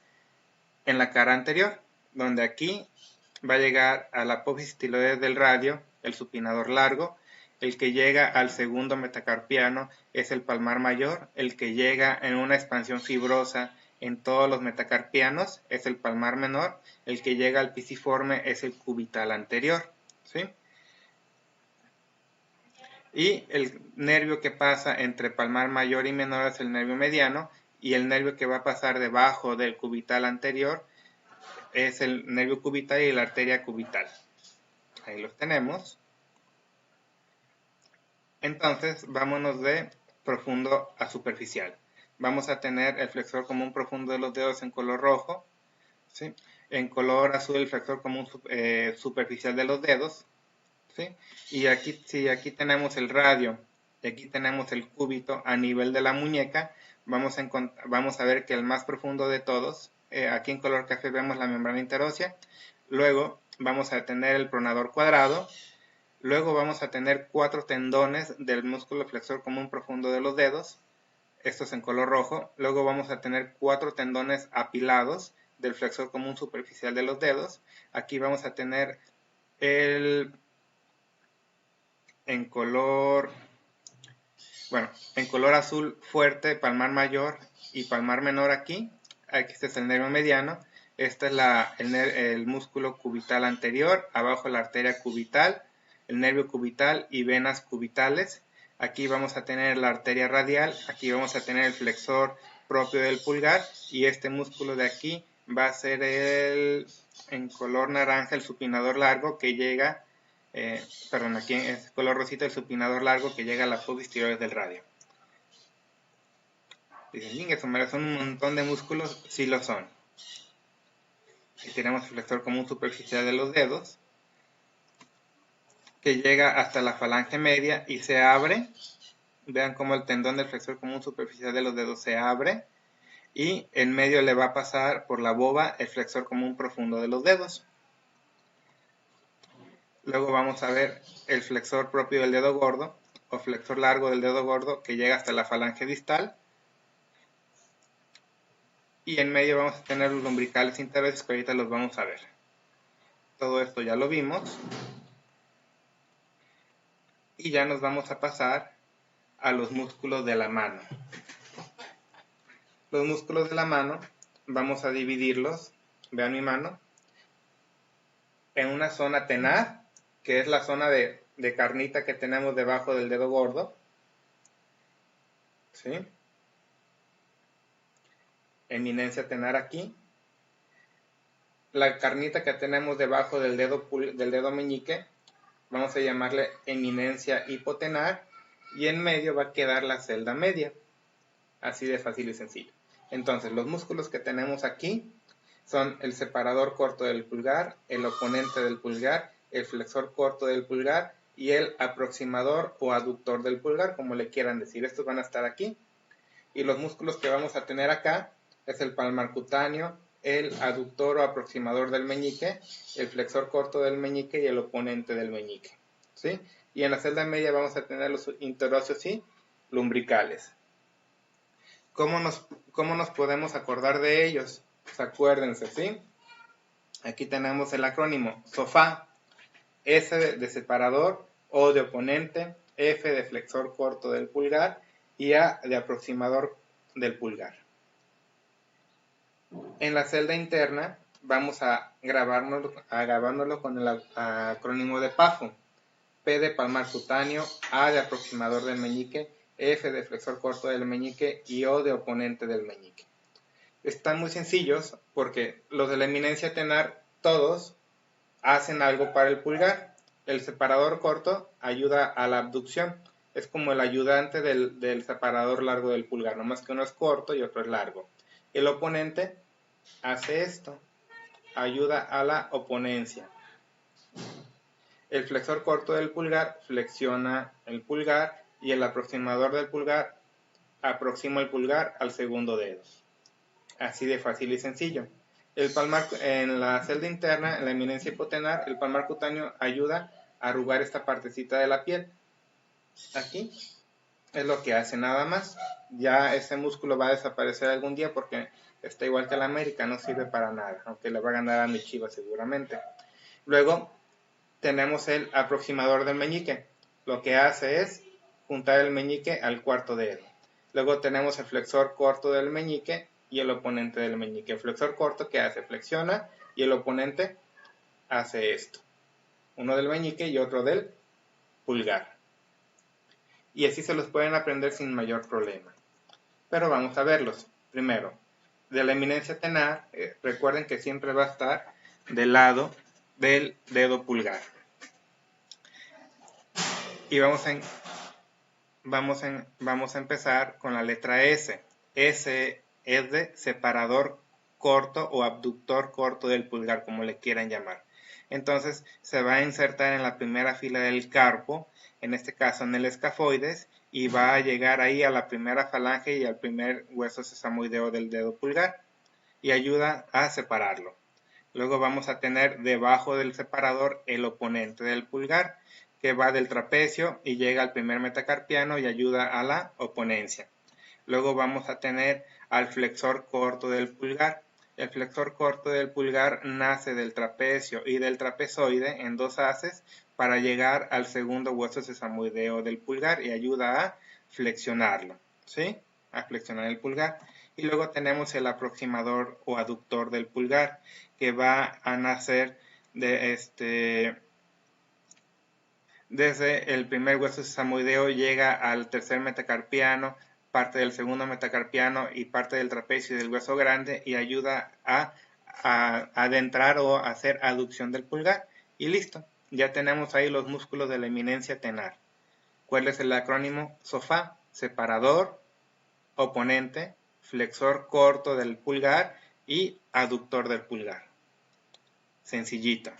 Speaker 1: en la cara anterior, donde aquí va a llegar a la apófisis tiloidea del radio, el supinador largo, el que llega al segundo metacarpiano es el palmar mayor, el que llega en una expansión fibrosa en todos los metacarpianos es el palmar menor, el que llega al pisiforme es el cubital anterior, ¿sí? Y el nervio que pasa entre palmar mayor y menor es el nervio mediano, y el nervio que va a pasar debajo del cubital anterior es el nervio cubital y la arteria cubital. Ahí los tenemos. Entonces, vámonos de profundo a superficial. Vamos a tener el flexor común profundo de los dedos en color rojo, ¿sí? En color azul el flexor común superficial de los dedos, ¿sí? Y aquí, si aquí tenemos el radio y aquí tenemos el cúbito a nivel de la muñeca, vamos a ver que el más profundo de todos, aquí en color café vemos la membrana interósea, luego vamos a tener el pronador cuadrado, luego vamos a tener 4 tendones del músculo flexor común profundo de los dedos, estos en color rojo, luego vamos a tener 4 tendones apilados del flexor común superficial de los dedos, aquí vamos a tener en color azul fuerte, palmar mayor y palmar menor aquí este es el nervio mediano, este es el músculo cubital anterior, abajo la arteria cubital, el nervio cubital y venas cubitales. Aquí vamos a tener la arteria radial, aquí vamos a tener el flexor propio del pulgar y este músculo de aquí va a ser en color naranja el supinador largo que llega, aquí es color rosita el supinador largo que llega a la pubis tiroides del radio. Dicen, son un montón de músculos, sí lo son. Aquí tenemos el flexor común superficial de los dedos, que llega hasta la falange media y se abre. Vean cómo el tendón del flexor común superficial de los dedos se abre y en medio le va a pasar por la boba el flexor común profundo de los dedos. Luego vamos a ver el flexor propio del dedo gordo o flexor largo del dedo gordo que llega hasta la falange distal. Y en medio vamos a tener los lumbricales internos que ahorita los vamos a ver. Todo esto ya lo vimos. Y ya nos vamos a pasar a los músculos de la mano. Los músculos de la mano vamos a dividirlos, vean mi mano, en una zona tenar, que es la zona de carnita que tenemos debajo del dedo gordo. ¿Sí? Eminencia tenar aquí. La carnita que tenemos debajo del dedo meñique, vamos a llamarle eminencia hipotenar, y en medio va a quedar la celda media. Así de fácil y sencillo. Entonces, los músculos que tenemos aquí son el separador corto del pulgar, el oponente del pulgar, el flexor corto del pulgar y el aproximador o aductor del pulgar, como le quieran decir. Estos van a estar aquí. Y los músculos que vamos a tener acá es el palmar cutáneo, el aductor o aproximador del meñique, el flexor corto del meñique y el oponente del meñique. ¿Sí? Y en la celda media vamos a tener los interóseos y lumbricales. ¿Cómo nos podemos acordar de ellos? Pues acuérdense, ¿sí? Aquí tenemos el acrónimo SOFA, S de separador, O de oponente, F de flexor corto del pulgar y A de aproximador del pulgar. En la celda interna vamos a grabárnoslo con el acrónimo de PAFO, P de palmar cutáneo, A de aproximador del meñique, F de flexor corto del meñique y O de oponente del meñique. Están muy sencillos porque los de la eminencia tenar todos hacen algo para el pulgar. El separador corto ayuda a la abducción, es como el ayudante del separador largo del pulgar, nomás que uno es corto y otro es largo. El oponente hace esto, ayuda a la oponencia. El flexor corto del pulgar flexiona el pulgar y el aproximador del pulgar aproxima el pulgar al segundo dedo. Así de fácil y sencillo. El palmar, en la celda interna, en la eminencia hipotenar, el palmar cutáneo ayuda a arrugar esta partecita de la piel. Aquí es lo que hace nada más. Ya ese músculo va a desaparecer algún día porque está igual que el América, no sirve para nada, aunque le va a ganar a mi Chivas seguramente. Luego tenemos el aproximador del meñique. Lo que hace es juntar el meñique al cuarto dedo. Luego tenemos el flexor corto del meñique y el oponente del meñique. El flexor corto, ¿qué hace? Flexiona y el oponente hace esto. Uno del meñique y otro del pulgar. Y así se los pueden aprender sin mayor problema. Pero vamos a verlos. Primero, de la eminencia tenar, recuerden que siempre va a estar del lado del dedo pulgar. Y vamos a empezar con la letra S. S es de separador corto o abductor corto del pulgar, como le quieran llamar. Entonces se va a insertar en la primera fila del carpo, en este caso en el escafoides, y va a llegar ahí a la primera falange y al primer hueso sesamoideo del dedo pulgar, y ayuda a separarlo. Luego vamos a tener debajo del separador el oponente del pulgar, que va del trapecio y llega al primer metacarpiano y ayuda a la oponencia. Luego vamos a tener al flexor corto del pulgar. El flexor corto del pulgar nace del trapecio y del trapezoide en dos haces para llegar al segundo hueso sesamoideo del pulgar y ayuda a flexionarlo, ¿sí? A flexionar el pulgar. Y luego tenemos el aproximador o aductor del pulgar, que va a nacer desde el primer hueso sesamoideo llega al tercer metacarpiano, parte del segundo metacarpiano y parte del trapecio y del hueso grande, y ayuda a adentrar o hacer aducción del pulgar. Y listo, ya tenemos ahí los músculos de la eminencia tenar. ¿Cuál es el acrónimo? SOFA, separador, oponente, flexor corto del pulgar y aductor del pulgar. Sencillito.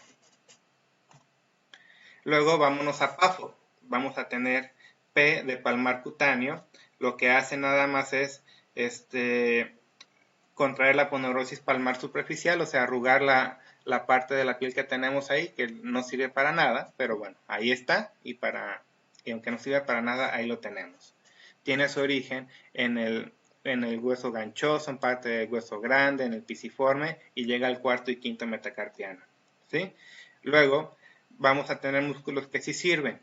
Speaker 1: Luego vámonos a PAFO. Vamos a tener P de palmar cutáneo. Lo que hace nada más es contraer la aponeurosis palmar superficial, o sea, arrugar la parte de la piel que tenemos ahí, que no sirve para nada, pero bueno, ahí está, y aunque no sirve para nada, ahí lo tenemos. Tiene su origen en el hueso ganchoso, en parte del hueso grande, en el pisiforme, y llega al cuarto y quinto metacarpiano, ¿sí? Luego, vamos a tener músculos que sí sirven.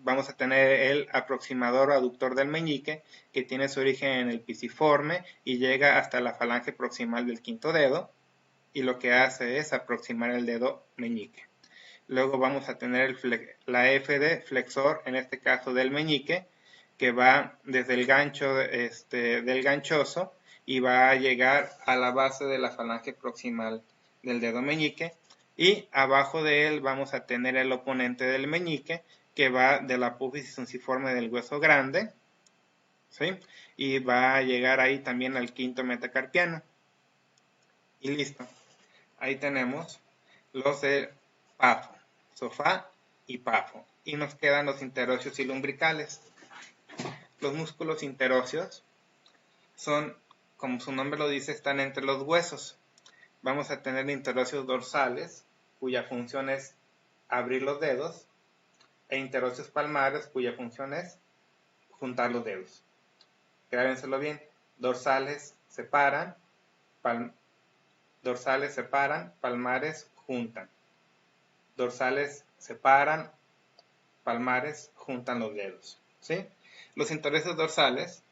Speaker 1: Vamos a tener el aproximador o aductor del meñique, que tiene su origen en el pisiforme y llega hasta la falange proximal del quinto dedo, y lo que hace es aproximar el dedo meñique. Luego vamos a tener la F de flexor, en este caso del meñique, que va desde el gancho del ganchoso y va a llegar a la base de la falange proximal del dedo meñique, y abajo de él vamos a tener el oponente del meñique, que va de la apófisis unciforme del hueso grande, ¿sí? Y va a llegar ahí también al quinto metacarpiano. Y listo. Ahí tenemos los de PAFO, SOFA y PAFO. Y nos quedan los interóseos y lumbricales. Los músculos interóseos son, como su nombre lo dice, están entre los huesos. Vamos a tener interóseos dorsales, cuya función es abrir los dedos, e interóseos palmares, cuya función es juntar los dedos. Grábenselo bien. Dorsales separan, palmares juntan. Dorsales separan, palmares juntan los dedos, ¿sí? Los interóseos dorsales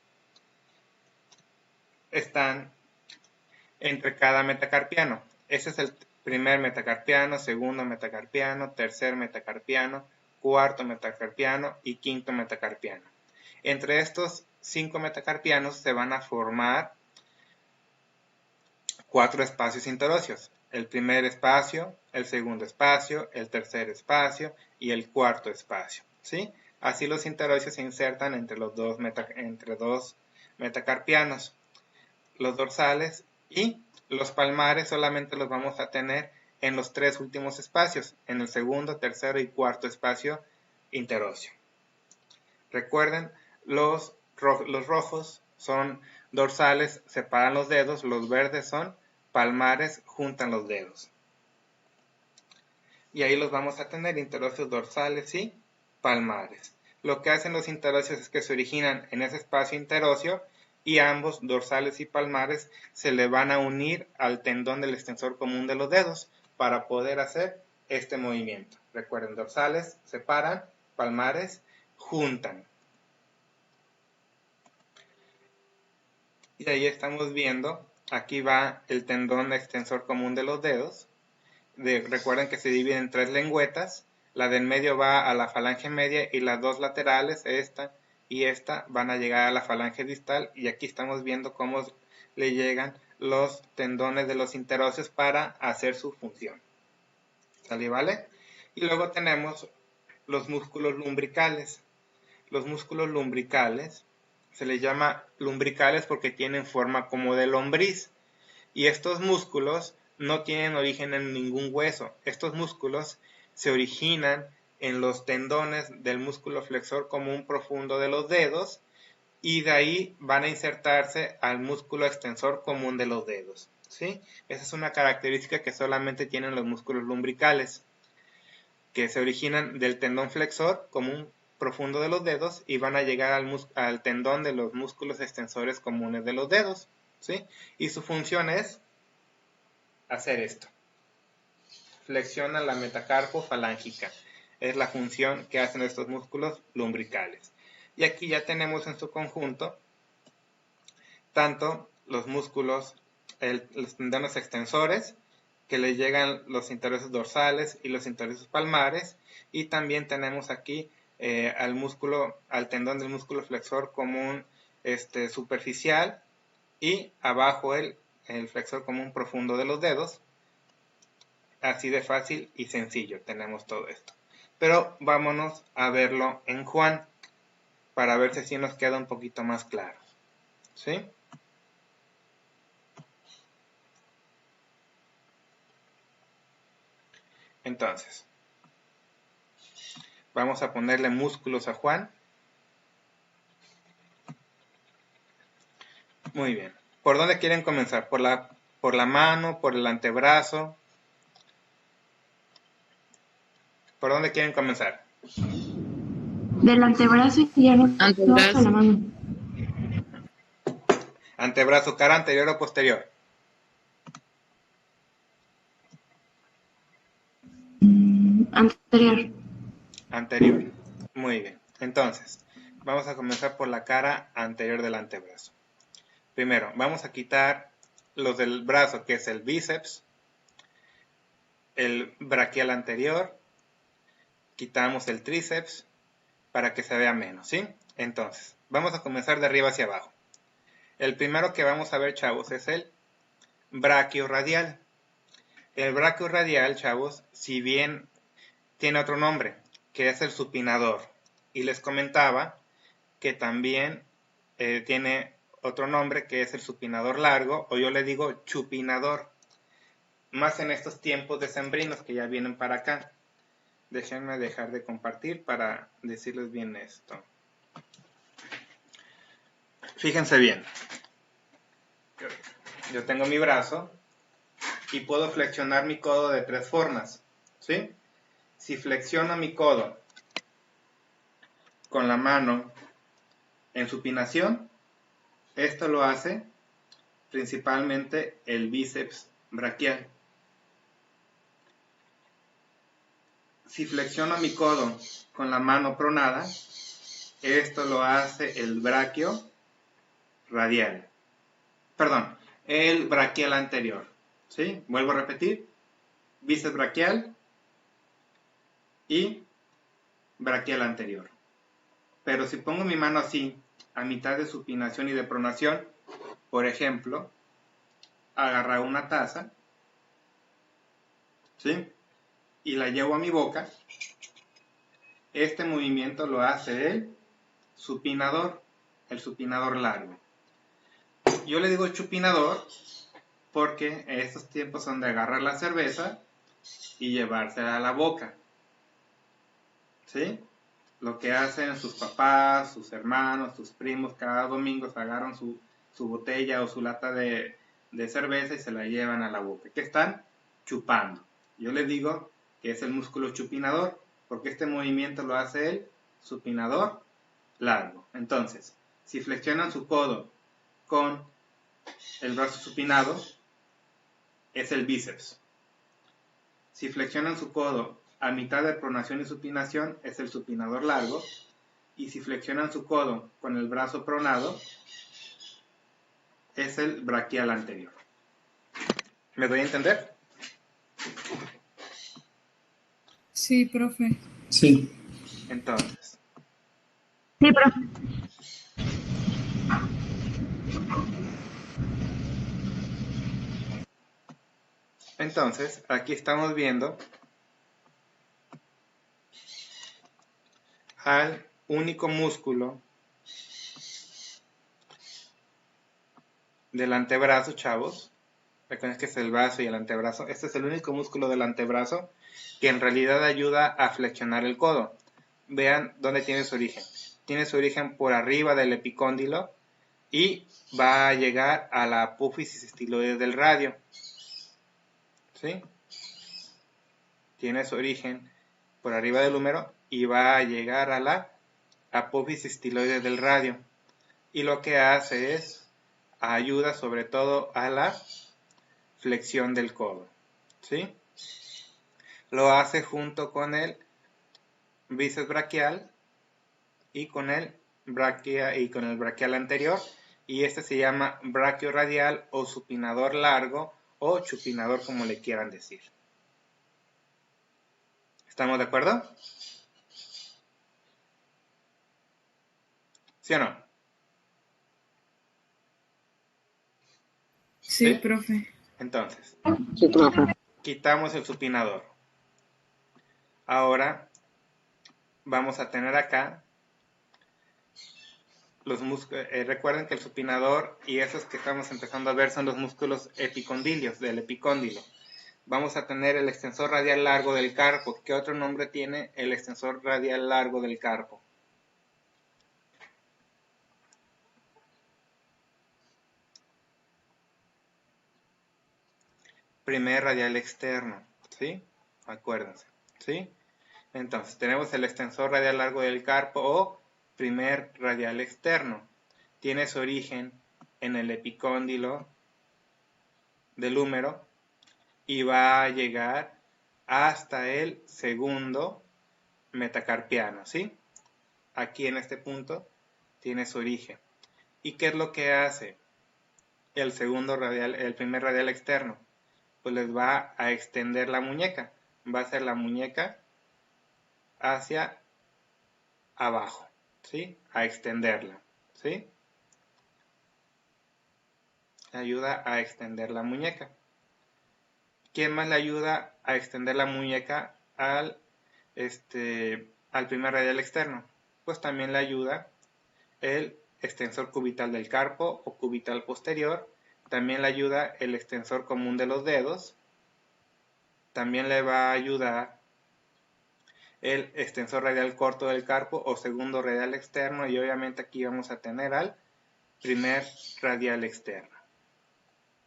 Speaker 1: están entre cada metacarpiano. Ese es el primer metacarpiano, segundo metacarpiano, tercer metacarpiano, cuarto metacarpiano y quinto metacarpiano. Entre estos 5 metacarpianos se van a formar 4 espacios interóseos. El primer espacio, el segundo espacio, el tercer espacio y el cuarto espacio, ¿sí? Así los interóseos se insertan entre los dos metacarpianos. Los dorsales y los palmares solamente los vamos a tener en los 3 últimos espacios, en el segundo, tercero y cuarto espacio interóseo. Recuerden, los rojos son dorsales, separan los dedos, los verdes son palmares, juntan los dedos. Y ahí los vamos a tener, interóseos dorsales y palmares. Lo que hacen los interóseos es que se originan en ese espacio interóseo y ambos, dorsales y palmares, se le van a unir al tendón del extensor común de los dedos para poder hacer este movimiento. Recuerden, dorsales separan, palmares juntan. Y ahí estamos viendo, aquí va el tendón extensor común de los dedos. Recuerden que se divide en 3 lengüetas. La del medio va a la falange media y las 2 laterales, esta y esta, van a llegar a la falange distal, y aquí estamos viendo cómo le llegan los tendones de los interóseos para hacer su función. ¿Sale, vale? Y luego tenemos los músculos lumbricales. Los músculos lumbricales se les llama lumbricales porque tienen forma como de lombriz, y estos músculos no tienen origen en ningún hueso. Estos músculos se originan en los tendones del músculo flexor común profundo de los dedos, y de ahí van a insertarse al músculo extensor común de los dedos, ¿sí? Esa es una característica que solamente tienen los músculos lumbricales, que se originan del tendón flexor común profundo de los dedos y van a llegar al tendón de los músculos extensores comunes de los dedos, ¿sí? Y su función es hacer esto. Flexiona la metacarpo falángica. Es la función que hacen estos músculos lumbricales. Y aquí ya tenemos en su conjunto tanto los músculos, los tendones extensores, que le llegan los interóseos dorsales y los interóseos palmares, y también tenemos aquí al tendón del músculo flexor común superficial y abajo el flexor común profundo de los dedos. Así de fácil y sencillo tenemos todo esto. Pero vámonos a verlo en Juan para ver si así nos queda un poquito más claro. ¿Sí? Entonces, vamos a ponerle músculos a Juan. Muy bien. ¿Por dónde quieren comenzar? ¿Por la mano? ¿Por el antebrazo? ¿Por dónde quieren comenzar?
Speaker 4: Del antebrazo y ya no a la mano.
Speaker 1: Antebrazo, cara anterior o posterior.
Speaker 4: Anterior.
Speaker 1: Anterior. Muy bien. Entonces, vamos a comenzar por la cara anterior del antebrazo. Primero, vamos a quitar los del brazo, que es el bíceps, el braquial anterior, quitamos el tríceps para que se vea menos, ¿sí? Entonces, vamos a comenzar de arriba hacia abajo. El primero que vamos a ver, chavos, es el braquiorradial. El braquiorradial, chavos, si bien tiene otro nombre, que es el supinador. Y les comentaba que también tiene otro nombre, que es el supinador largo, o yo le digo chupinador. Más en estos tiempos decembrinos que ya vienen para acá. Déjenme dejar de compartir para decirles bien esto. Fíjense bien. Yo tengo mi brazo y puedo flexionar mi codo de tres formas, ¿sí? Si flexiono mi codo con la mano en supinación, esto lo hace principalmente el bíceps braquial. Si flexiono mi codo con la mano pronada, esto lo hace el braquio radial. Perdón, el braquial anterior. ¿Sí? Vuelvo a repetir. Bíceps braquial y braquial anterior. Pero si pongo mi mano así, a mitad de supinación y de pronación, por ejemplo, agarrar una taza, ¿sí? Y la llevo a mi boca, este movimiento lo hace el supinador largo. Yo le digo chupinador porque estos tiempos son de agarrar la cerveza y llevársela a la boca, ¿sí? Lo que hacen sus papás, sus hermanos, sus primos, cada domingo se agarran su botella o su lata de cerveza y se la llevan a la boca. ¿Qué están? Chupando. Yo les digo que es el músculo chupinador, porque este movimiento lo hace el supinador largo. Entonces, si flexionan su codo con el brazo supinado, es el bíceps. Si flexionan su codo a mitad de pronación y supinación, es el supinador largo. Y si flexionan su codo con el brazo pronado, es el braquial anterior. ¿Me doy a entender?
Speaker 3: Sí, profe.
Speaker 2: Sí.
Speaker 1: Entonces.
Speaker 4: Sí, profe.
Speaker 1: Entonces, aquí estamos viendo al único músculo del antebrazo, chavos. Recuerden que es el brazo y el antebrazo. Este es el único músculo del antebrazo que en realidad ayuda a flexionar el codo. Vean dónde tiene su origen. Tiene su origen por arriba del epicóndilo y va a llegar a la apófisis estiloide del radio. ¿Sí? Tiene su origen por arriba del húmero y va a llegar a la apófisis estiloide del radio. Y lo que hace es ayuda sobre todo a la flexión del codo. ¿Sí? Lo hace junto con el bíceps braquial y con el braquial anterior, y este se llama braquiorradial o supinador largo o chupinador, como le quieran decir. ¿Estamos de acuerdo? ¿Sí o no?
Speaker 3: Sí, profe.
Speaker 1: Entonces,
Speaker 4: Sí, profe.
Speaker 1: quitamos el supinador. Ahora vamos a tener acá los músculos. Recuerden que el supinador y esos que estamos empezando a ver son los músculos epicondilios, del epicóndilo. Vamos a tener el extensor radial largo del carpo. ¿Qué otro nombre tiene el extensor radial largo del carpo? Primer radial externo, ¿sí? Acuérdense, ¿sí? Entonces, tenemos el extensor radial largo del carpo o primer radial externo. Tiene su origen en el epicóndilo del húmero y va a llegar hasta el segundo metacarpiano, ¿sí? Aquí en este punto tiene su origen. ¿Y qué es lo que hace el primer radial externo? Pues les va a extender la muñeca. Va a hacer la muñeca hacia abajo, ¿sí? A extenderla, ¿sí? Ayuda a extender la muñeca. ¿Quién más le ayuda a extender la muñeca al primer radial externo? Pues también le ayuda el extensor cubital del carpo o cubital posterior. También le ayuda el extensor común de los dedos. También le va a ayudar el extensor radial corto del carpo o segundo radial externo, y obviamente aquí vamos a tener al primer radial externo.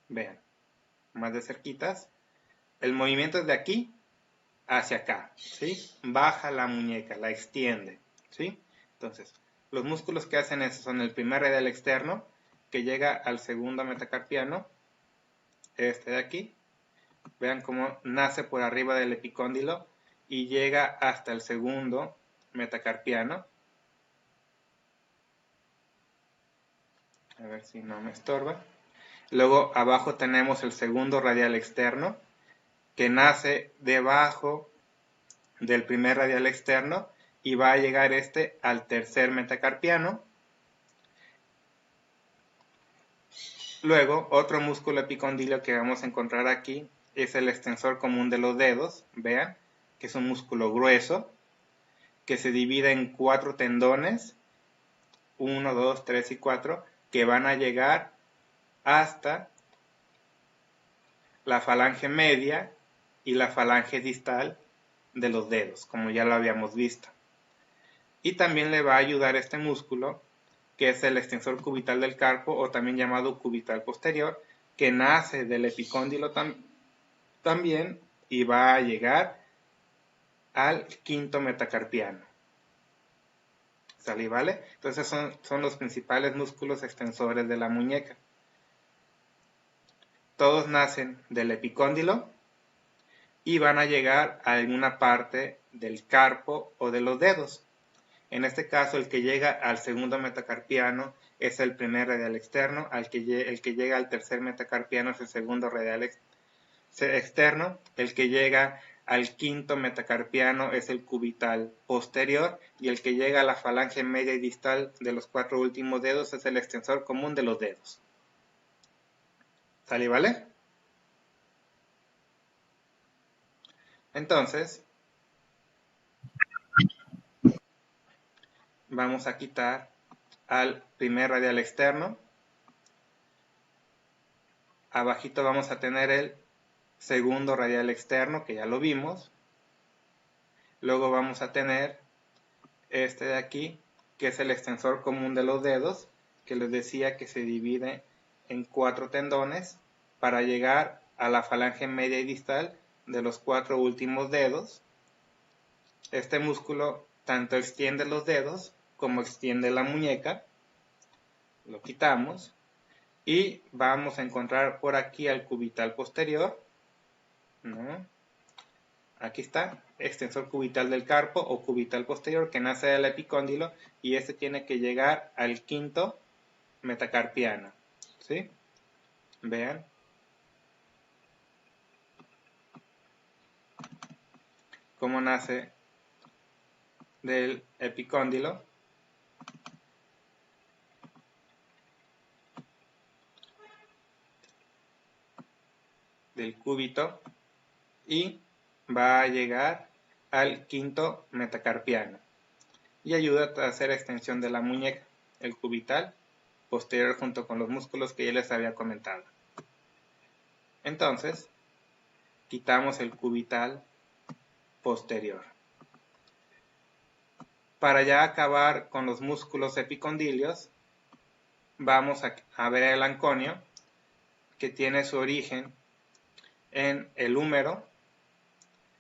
Speaker 1: Vean, más de cerquitas. El movimiento es de aquí hacia acá, ¿sí? Baja la muñeca, la extiende, ¿sí? Entonces, los músculos que hacen eso son el primer radial externo, que llega al segundo metacarpiano, este de aquí. Vean cómo nace por arriba del epicóndilo y llega hasta el segundo metacarpiano. A ver si no me estorba. Luego abajo tenemos el segundo radial externo, que nace debajo del primer radial externo y va a llegar al tercer metacarpiano. Luego, otro músculo epicondilio que vamos a encontrar aquí es el extensor común de los dedos. Vean que es un músculo grueso que se divide en 4 tendones, 1, 2, 3 y 4, que van a llegar hasta la falange media y la falange distal de los dedos, como ya lo habíamos visto. Y también le va a ayudar este músculo, que es el extensor cubital del carpo, o también llamado cubital posterior, que nace del epicóndilo también y va a llegar al quinto metacarpiano. ¿Sale? ¿Vale? Entonces son los principales músculos extensores de la muñeca. Todos nacen del epicóndilo y van a llegar a alguna parte del carpo o de los dedos. En este caso, el que llega al segundo metacarpiano es el primer radial externo, el que llega al tercer metacarpiano es el segundo radial externo, el que llega al quinto metacarpiano es el cubital posterior, y el que llega a la falange media y distal de los 4 últimos dedos es el extensor común de los dedos. ¿Sale? ¿Vale? Entonces, vamos a quitar al primer radial externo. Abajito vamos a tener el segundo radial externo, que ya lo vimos. Luego vamos a tener este de aquí, que es el extensor común de los dedos, que les decía que se divide en 4 tendones para llegar a la falange media y distal de los 4 últimos dedos. Este músculo tanto extiende los dedos como extiende la muñeca. Lo quitamos y vamos a encontrar por aquí al cubital posterior, ¿no? Aquí está, extensor cubital del carpo o cubital posterior, que nace del epicóndilo, y este tiene que llegar al quinto metacarpiano, ¿sí? Vean. Cómo nace del epicóndilo. del cúbito y va a llegar al quinto metacarpiano y ayuda a hacer extensión de la muñeca, el cubital posterior junto con los músculos que ya les había comentado. Entonces, quitamos el cubital posterior. Para ya acabar con los músculos epicondilios, vamos a ver el anconio, que tiene su origen en el húmero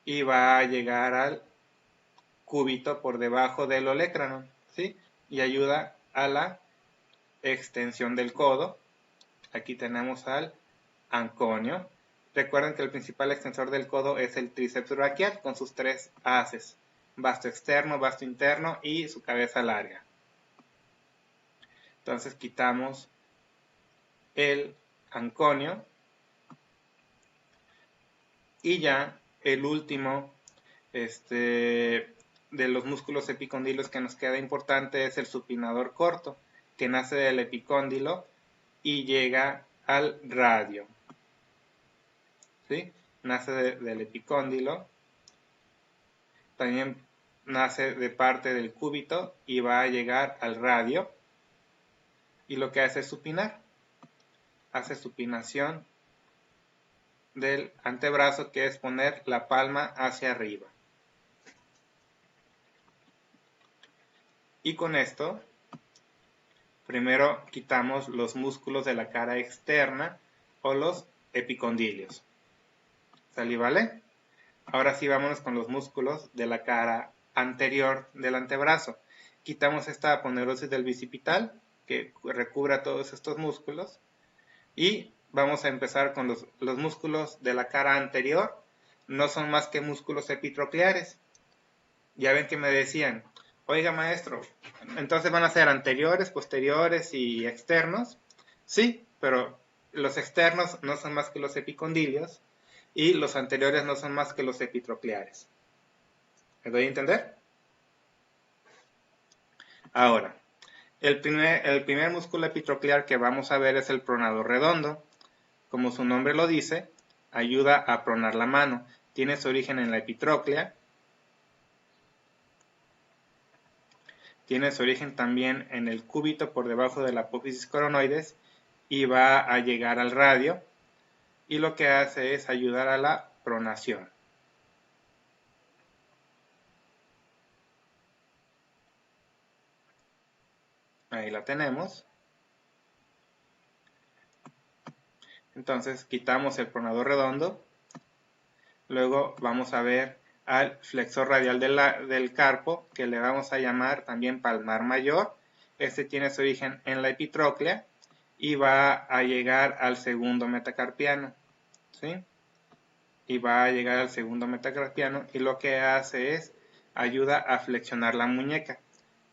Speaker 1: y va a llegar al cúbito por debajo del olecranon, ¿sí? Y ayuda a la extensión del codo. Aquí tenemos al anconio. Recuerden que el principal extensor del codo es el tríceps braquial con sus 3 haces: vasto externo, vasto interno y su cabeza larga. Entonces quitamos el anconio y ya el último de los músculos epicondilios que nos queda importante es el supinador corto, que nace del epicóndilo y llega al radio. ¿Sí? Nace del epicóndilo, también nace de parte del cúbito y va a llegar al radio, y lo que hace es supinar, hace supinación del antebrazo, que es poner la palma hacia arriba. Y con esto, primero quitamos los músculos de la cara externa o los epicondilios. ¿Sale, vale? Ahora sí, vámonos con los músculos de la cara anterior del antebrazo. Quitamos esta aponerosis del bicipital que recubra todos estos músculos y vamos a empezar con los músculos de la cara anterior. No son más que músculos epitrocleares. Ya ven que me decían, oiga maestro, entonces van a ser anteriores, posteriores y externos. Sí, pero los externos no son más que los epicondilios y los anteriores no son más que los epitrocleares. ¿Me doy a entender? Ahora, el primer músculo epitroclear que vamos a ver es el pronador redondo. Como su nombre lo dice, ayuda a pronar la mano. Tiene su origen en la epitróclea. Tiene su origen también en el cúbito por debajo de la apófisis coronoides y va a llegar al radio. Y lo que hace es ayudar a la pronación. Ahí la tenemos. Entonces quitamos el pronador redondo. Luego vamos a ver al flexor radial del carpo, que le vamos a llamar también palmar mayor. Este tiene su origen en la epitróclea y va a llegar al segundo metacarpiano. ¿Sí? Y va a llegar al segundo metacarpiano y lo que hace es ayuda a flexionar la muñeca.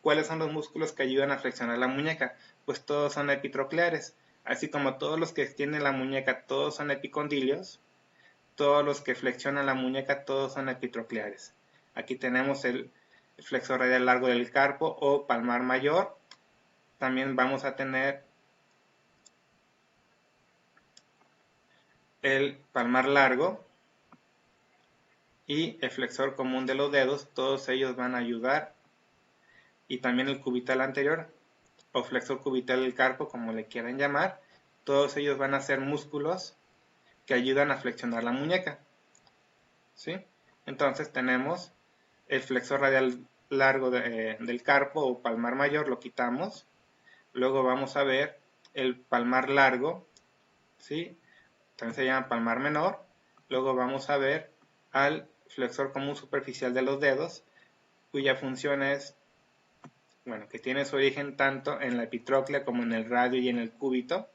Speaker 1: ¿Cuáles son los músculos que ayudan a flexionar la muñeca? Pues todos son epitrocleares, así como todos los que extienden la muñeca, todos son epicondilios. Todos los que flexionan la muñeca, todos son epitrocleares. Aquí tenemos el flexor radial largo del carpo o palmar mayor. También vamos a tener el palmar largo y el flexor común de los dedos. Todos ellos van a ayudar. Y también el cubital anterior o flexor cubital del carpo, como le quieran llamar. Todos ellos van a ser músculos que ayudan a flexionar la muñeca. ¿Sí? Entonces tenemos el flexor radial largo del carpo o palmar mayor, lo quitamos. Luego vamos a ver el palmar largo, ¿sí? También se llama palmar menor. Luego vamos a ver al flexor común superficial de los dedos, cuya función es, bueno, que tiene su origen tanto en la epitróclea como en el radio y en el cúbito.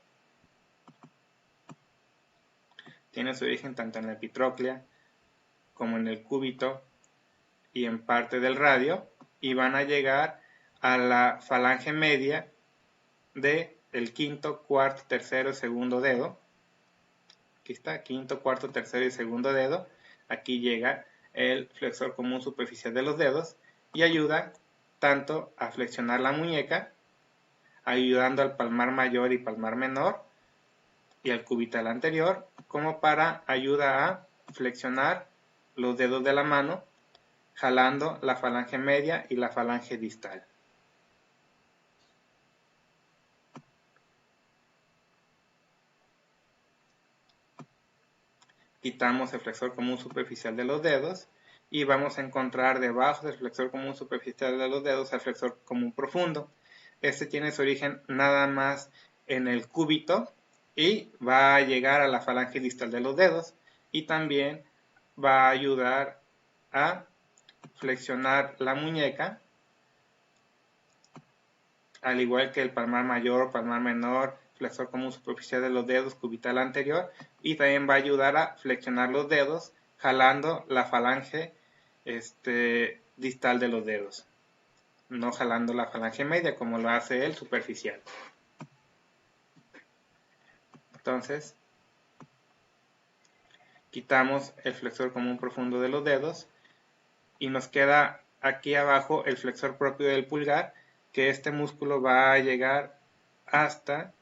Speaker 1: Tiene su origen tanto en la epitróclea como en el cúbito y en parte del radio, y van a llegar a la falange media de el quinto, cuarto, tercero y segundo dedo. Aquí está, quinto, cuarto, tercero y segundo dedo. Aquí llega el flexor común superficial de los dedos y ayuda tanto a flexionar la muñeca, ayudando al palmar mayor y palmar menor, y al cubital anterior, como para ayuda a flexionar los dedos de la mano, jalando la falange media y la falange distal. Quitamos el flexor común superficial de los dedos y vamos a encontrar debajo del flexor común superficial de los dedos el flexor común profundo. Este tiene su origen nada más en el cúbito y va a llegar a la falange distal de los dedos y también va a ayudar a flexionar la muñeca, al igual que el palmar mayor, palmar menor, flexor común superficial de los dedos, cubital anterior, y también va a ayudar a flexionar los dedos jalando la falange distal de los dedos, no jalando la falange media como lo hace el superficial. Entonces, quitamos el flexor común profundo de los dedos y nos queda aquí abajo el flexor propio del pulgar, que este músculo va a llegar hasta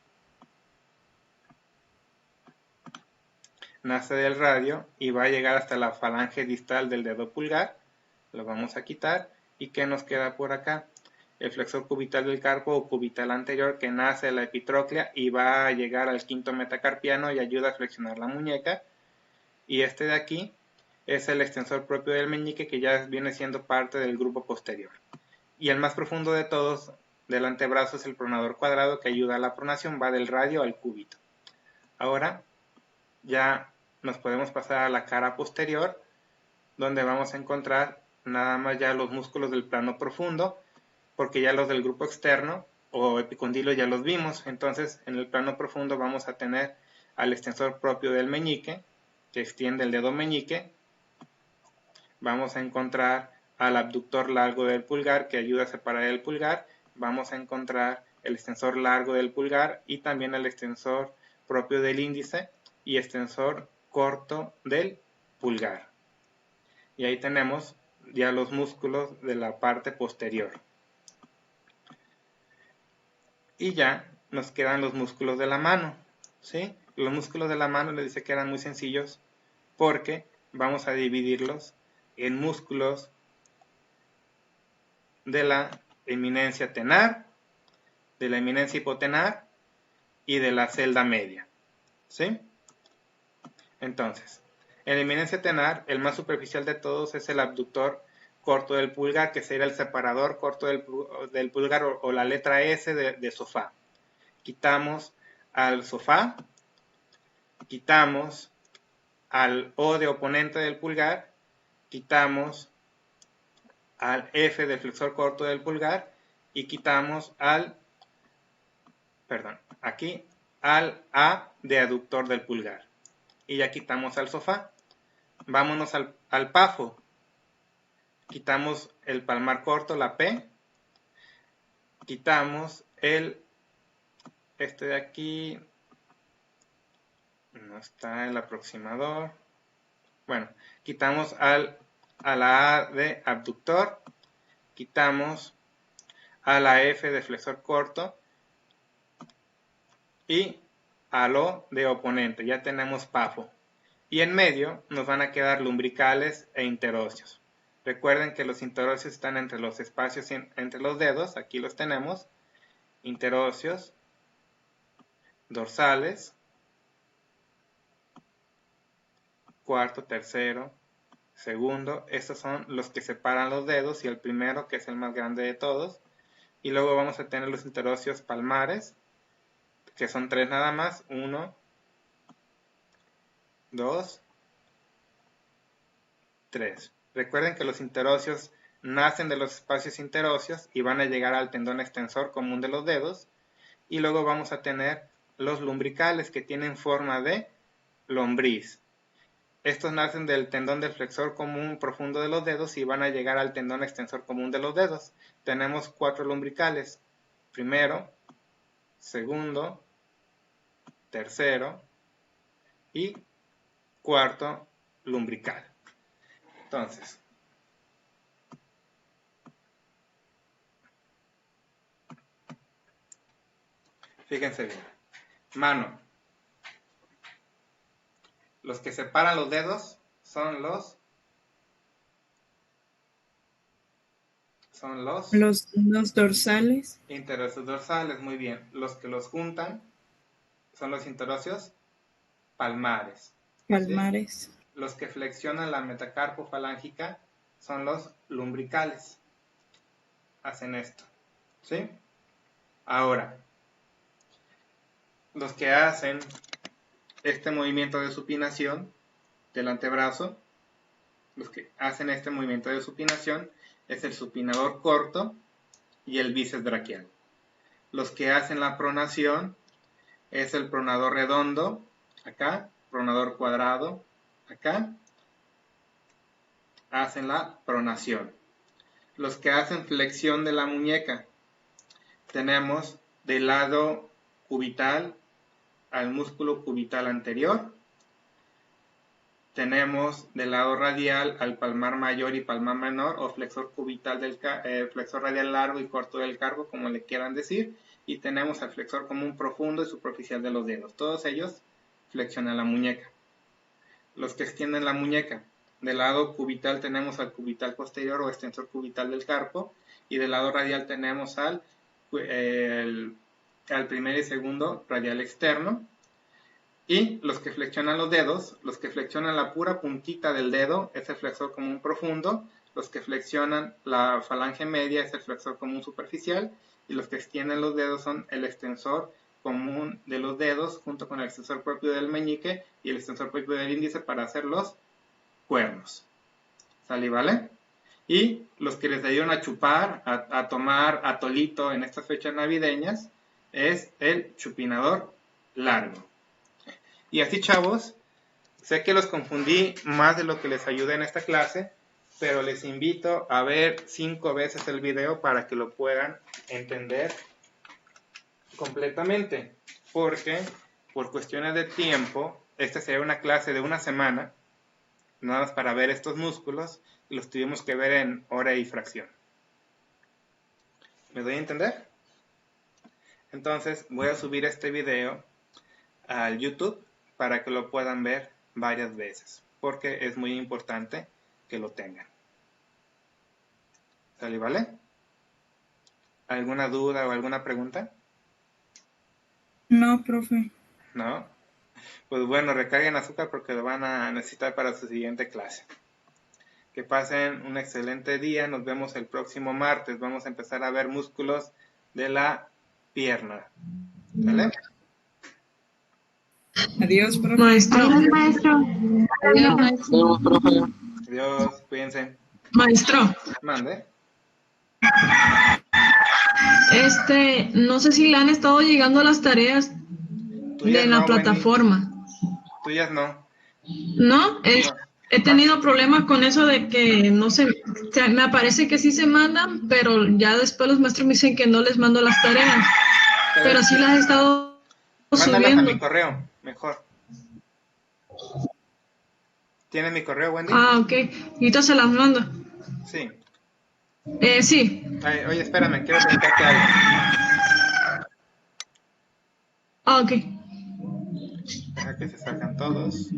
Speaker 1: nace del radio y va a llegar hasta la falange distal del dedo pulgar. Lo vamos a quitar. ¿Y qué nos queda por acá? El flexor cubital del carpo o cubital anterior, que nace de la epitróclea y va a llegar al quinto metacarpiano y ayuda a flexionar la muñeca. Y este de aquí es el extensor propio del meñique, que ya viene siendo parte del grupo posterior. Y el más profundo de todos del antebrazo es el pronador cuadrado, que ayuda a la pronación, va del radio al cúbito. Ahora ya nos podemos pasar a la cara posterior, donde vamos a encontrar nada más ya los músculos del plano profundo, porque ya los del grupo externo o epicondilo ya los vimos. Entonces en el plano profundo vamos a tener al extensor propio del meñique, que extiende el dedo meñique. Vamos a encontrar al abductor largo del pulgar, que ayuda a separar el pulgar. Vamos a encontrar el extensor largo del pulgar y también el extensor propio del índice y extensor corto del pulgar. Y ahí tenemos ya los músculos de la parte posterior. Y ya nos quedan los músculos de la mano, ¿sí? Los músculos de la mano les dice que eran muy sencillos porque vamos a dividirlos en músculos de la eminencia tenar, de la eminencia hipotenar y de la celda media, ¿sí? Entonces, en la eminencia tenar, el más superficial de todos es el abductor corto del pulgar, que sería el separador corto del pulgar o la letra S de sofá. Quitamos al sofá, quitamos al O de oponente del pulgar, quitamos al F del flexor corto del pulgar y quitamos al A de aductor del pulgar. Y ya quitamos al sofá. Vámonos al pafo. Quitamos el palmar corto, la P. Quitamos este de aquí. No está el aproximador. Bueno, quitamos a la A de abductor. Quitamos a la F de flexor corto. Y al O de oponente. Ya tenemos pafo. Y en medio nos van a quedar lumbricales e interóseos. Recuerden que los interóseos están entre los espacios entre los dedos. Aquí los tenemos. Interóseos, dorsales, cuarto, tercero, segundo. Estos son los que separan los dedos y el primero, que es el más grande de todos. Y luego vamos a tener los interóseos palmares, que son 3 nada más. 1, 2, 3. Recuerden que los interóseos nacen de los espacios interóseos y van a llegar al tendón extensor común de los dedos. Y luego vamos a tener los lumbricales, que tienen forma de lombriz. Estos nacen del tendón del flexor común profundo de los dedos y van a llegar al tendón extensor común de los dedos. Tenemos 4 lumbricales. Primero, segundo, tercero y cuarto lumbrical. Entonces, fíjense bien. Mano. Los que separan los dedos son los
Speaker 3: Los dorsales.
Speaker 1: interóseos dorsales, muy bien. Los que los juntan son los interóseos palmares.
Speaker 3: Palmares.
Speaker 1: ¿Sí? Los que flexionan la metacarpofalángica son los lumbricales. Hacen esto. ¿Sí? Ahora, los que hacen este movimiento de supinación del antebrazo, los que hacen este movimiento de supinación es el supinador corto y el bíceps braquial. Los que hacen la pronación es el pronador redondo, acá, pronador cuadrado, acá, hacen la pronación. Los que hacen flexión de la muñeca, tenemos del lado cubital al músculo cubital anterior, tenemos del lado radial al palmar mayor y palmar menor, o flexor cubital flexor radial largo y corto del carpo, como le quieran decir, y tenemos al flexor común profundo y superficial de los dedos. Todos ellos flexionan la muñeca. Los que extienden la muñeca, del lado cubital tenemos al cubital posterior o extensor cubital del carpo, y del lado radial tenemos al primer y segundo radial externo. Y los que flexionan los dedos, los que flexionan la pura puntita del dedo es el flexor común profundo, los que flexionan la falange media es el flexor común superficial, y los que extienden los dedos son el extensor común de los dedos junto con el extensor propio del meñique y el extensor propio del índice para hacer los cuernos. ¿Sale, vale? Y los que les ayudan a chupar, a tomar atolito en estas fechas navideñas, es el chupinador largo. Y así, chavos, sé que los confundí más de lo que les ayudé en esta clase, pero les invito a ver 5 veces el video para que lo puedan entender completamente, porque por cuestiones de tiempo, esta sería una clase de una semana, nada más para ver estos músculos, y los tuvimos que ver en hora y fracción. ¿Me doy a entender? Entonces voy a subir este video al YouTube para que lo puedan ver varias veces, porque es muy importante que lo tengan. ¿Sale, vale? ¿Alguna duda o alguna pregunta?
Speaker 3: No, profe.
Speaker 1: ¿No? Pues bueno, recarguen azúcar porque lo van a necesitar para su siguiente clase. Que pasen un excelente día. Nos vemos el próximo martes. Vamos a empezar a ver músculos de la pierna. ¿Vale?
Speaker 3: Adiós, profe.
Speaker 4: Maestro. Adiós, maestro.
Speaker 5: Adiós, maestro. Profe.
Speaker 1: Adiós, cuídense.
Speaker 5: Maestro.
Speaker 1: Mande.
Speaker 5: No sé si le han estado llegando las tareas
Speaker 1: Tuyas
Speaker 5: de la
Speaker 1: no,
Speaker 5: plataforma.
Speaker 1: Wendy. Tuyas no.
Speaker 5: ¿No? He tenido problemas con eso de que no se... O sea, me parece que sí se mandan, pero ya después los maestros me dicen que no les mando las tareas. Pero sí las he estado
Speaker 1: Mándalas
Speaker 5: subiendo.
Speaker 1: a mi correo, mejor. ¿Tienes mi correo, Wendy?
Speaker 5: Ah, ok. Ahorita se las mando.
Speaker 1: Sí.
Speaker 5: Sí.
Speaker 1: Ay, oye, espérame, quiero preguntarte algo.
Speaker 5: Ah, ok.
Speaker 1: Deja que se sacan todos.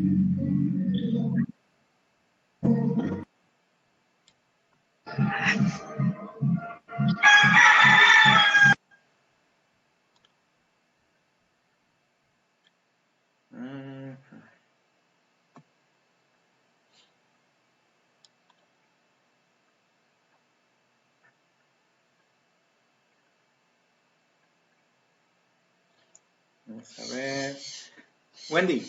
Speaker 1: Vamos a ver. Wendy,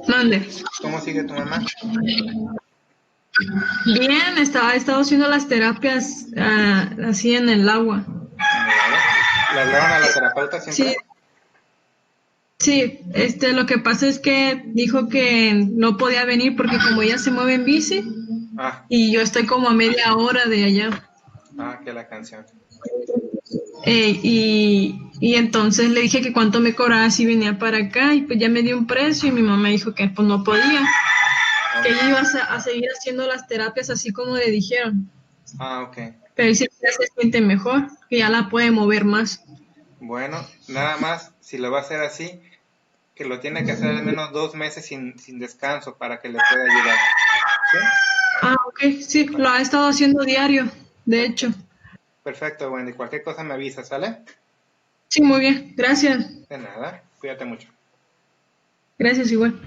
Speaker 5: Mande.
Speaker 1: ¿cómo sigue tu mamá?
Speaker 5: Bien, he estado haciendo las terapias así en el agua.
Speaker 1: ¿Le hablaron a la terapeuta siempre?
Speaker 5: Sí, lo que pasa es que dijo que no podía venir porque como ella se mueve en bici y yo estoy como a media hora de allá.
Speaker 1: Ah, que la canción.
Speaker 5: Y entonces le dije que cuánto me cobraba si venía para acá y pues ya me dio un precio y mi mamá dijo que pues no podía, que ella iba a seguir haciendo las terapias así como le dijeron.
Speaker 1: Ah, ok.
Speaker 5: Pero dice que ya se siente mejor, que ya la puede mover más.
Speaker 1: Bueno, nada más, si lo va a hacer así, que lo tiene que hacer al menos 2 meses sin descanso para que le pueda ayudar. ¿Sí?
Speaker 5: Ah, ok, sí, lo ha estado haciendo diario, de hecho.
Speaker 1: Perfecto, Wendy. Cualquier cosa me avisa, ¿sale?
Speaker 5: Sí, muy bien, gracias.
Speaker 1: De nada. Cuídate mucho.
Speaker 5: Gracias igual.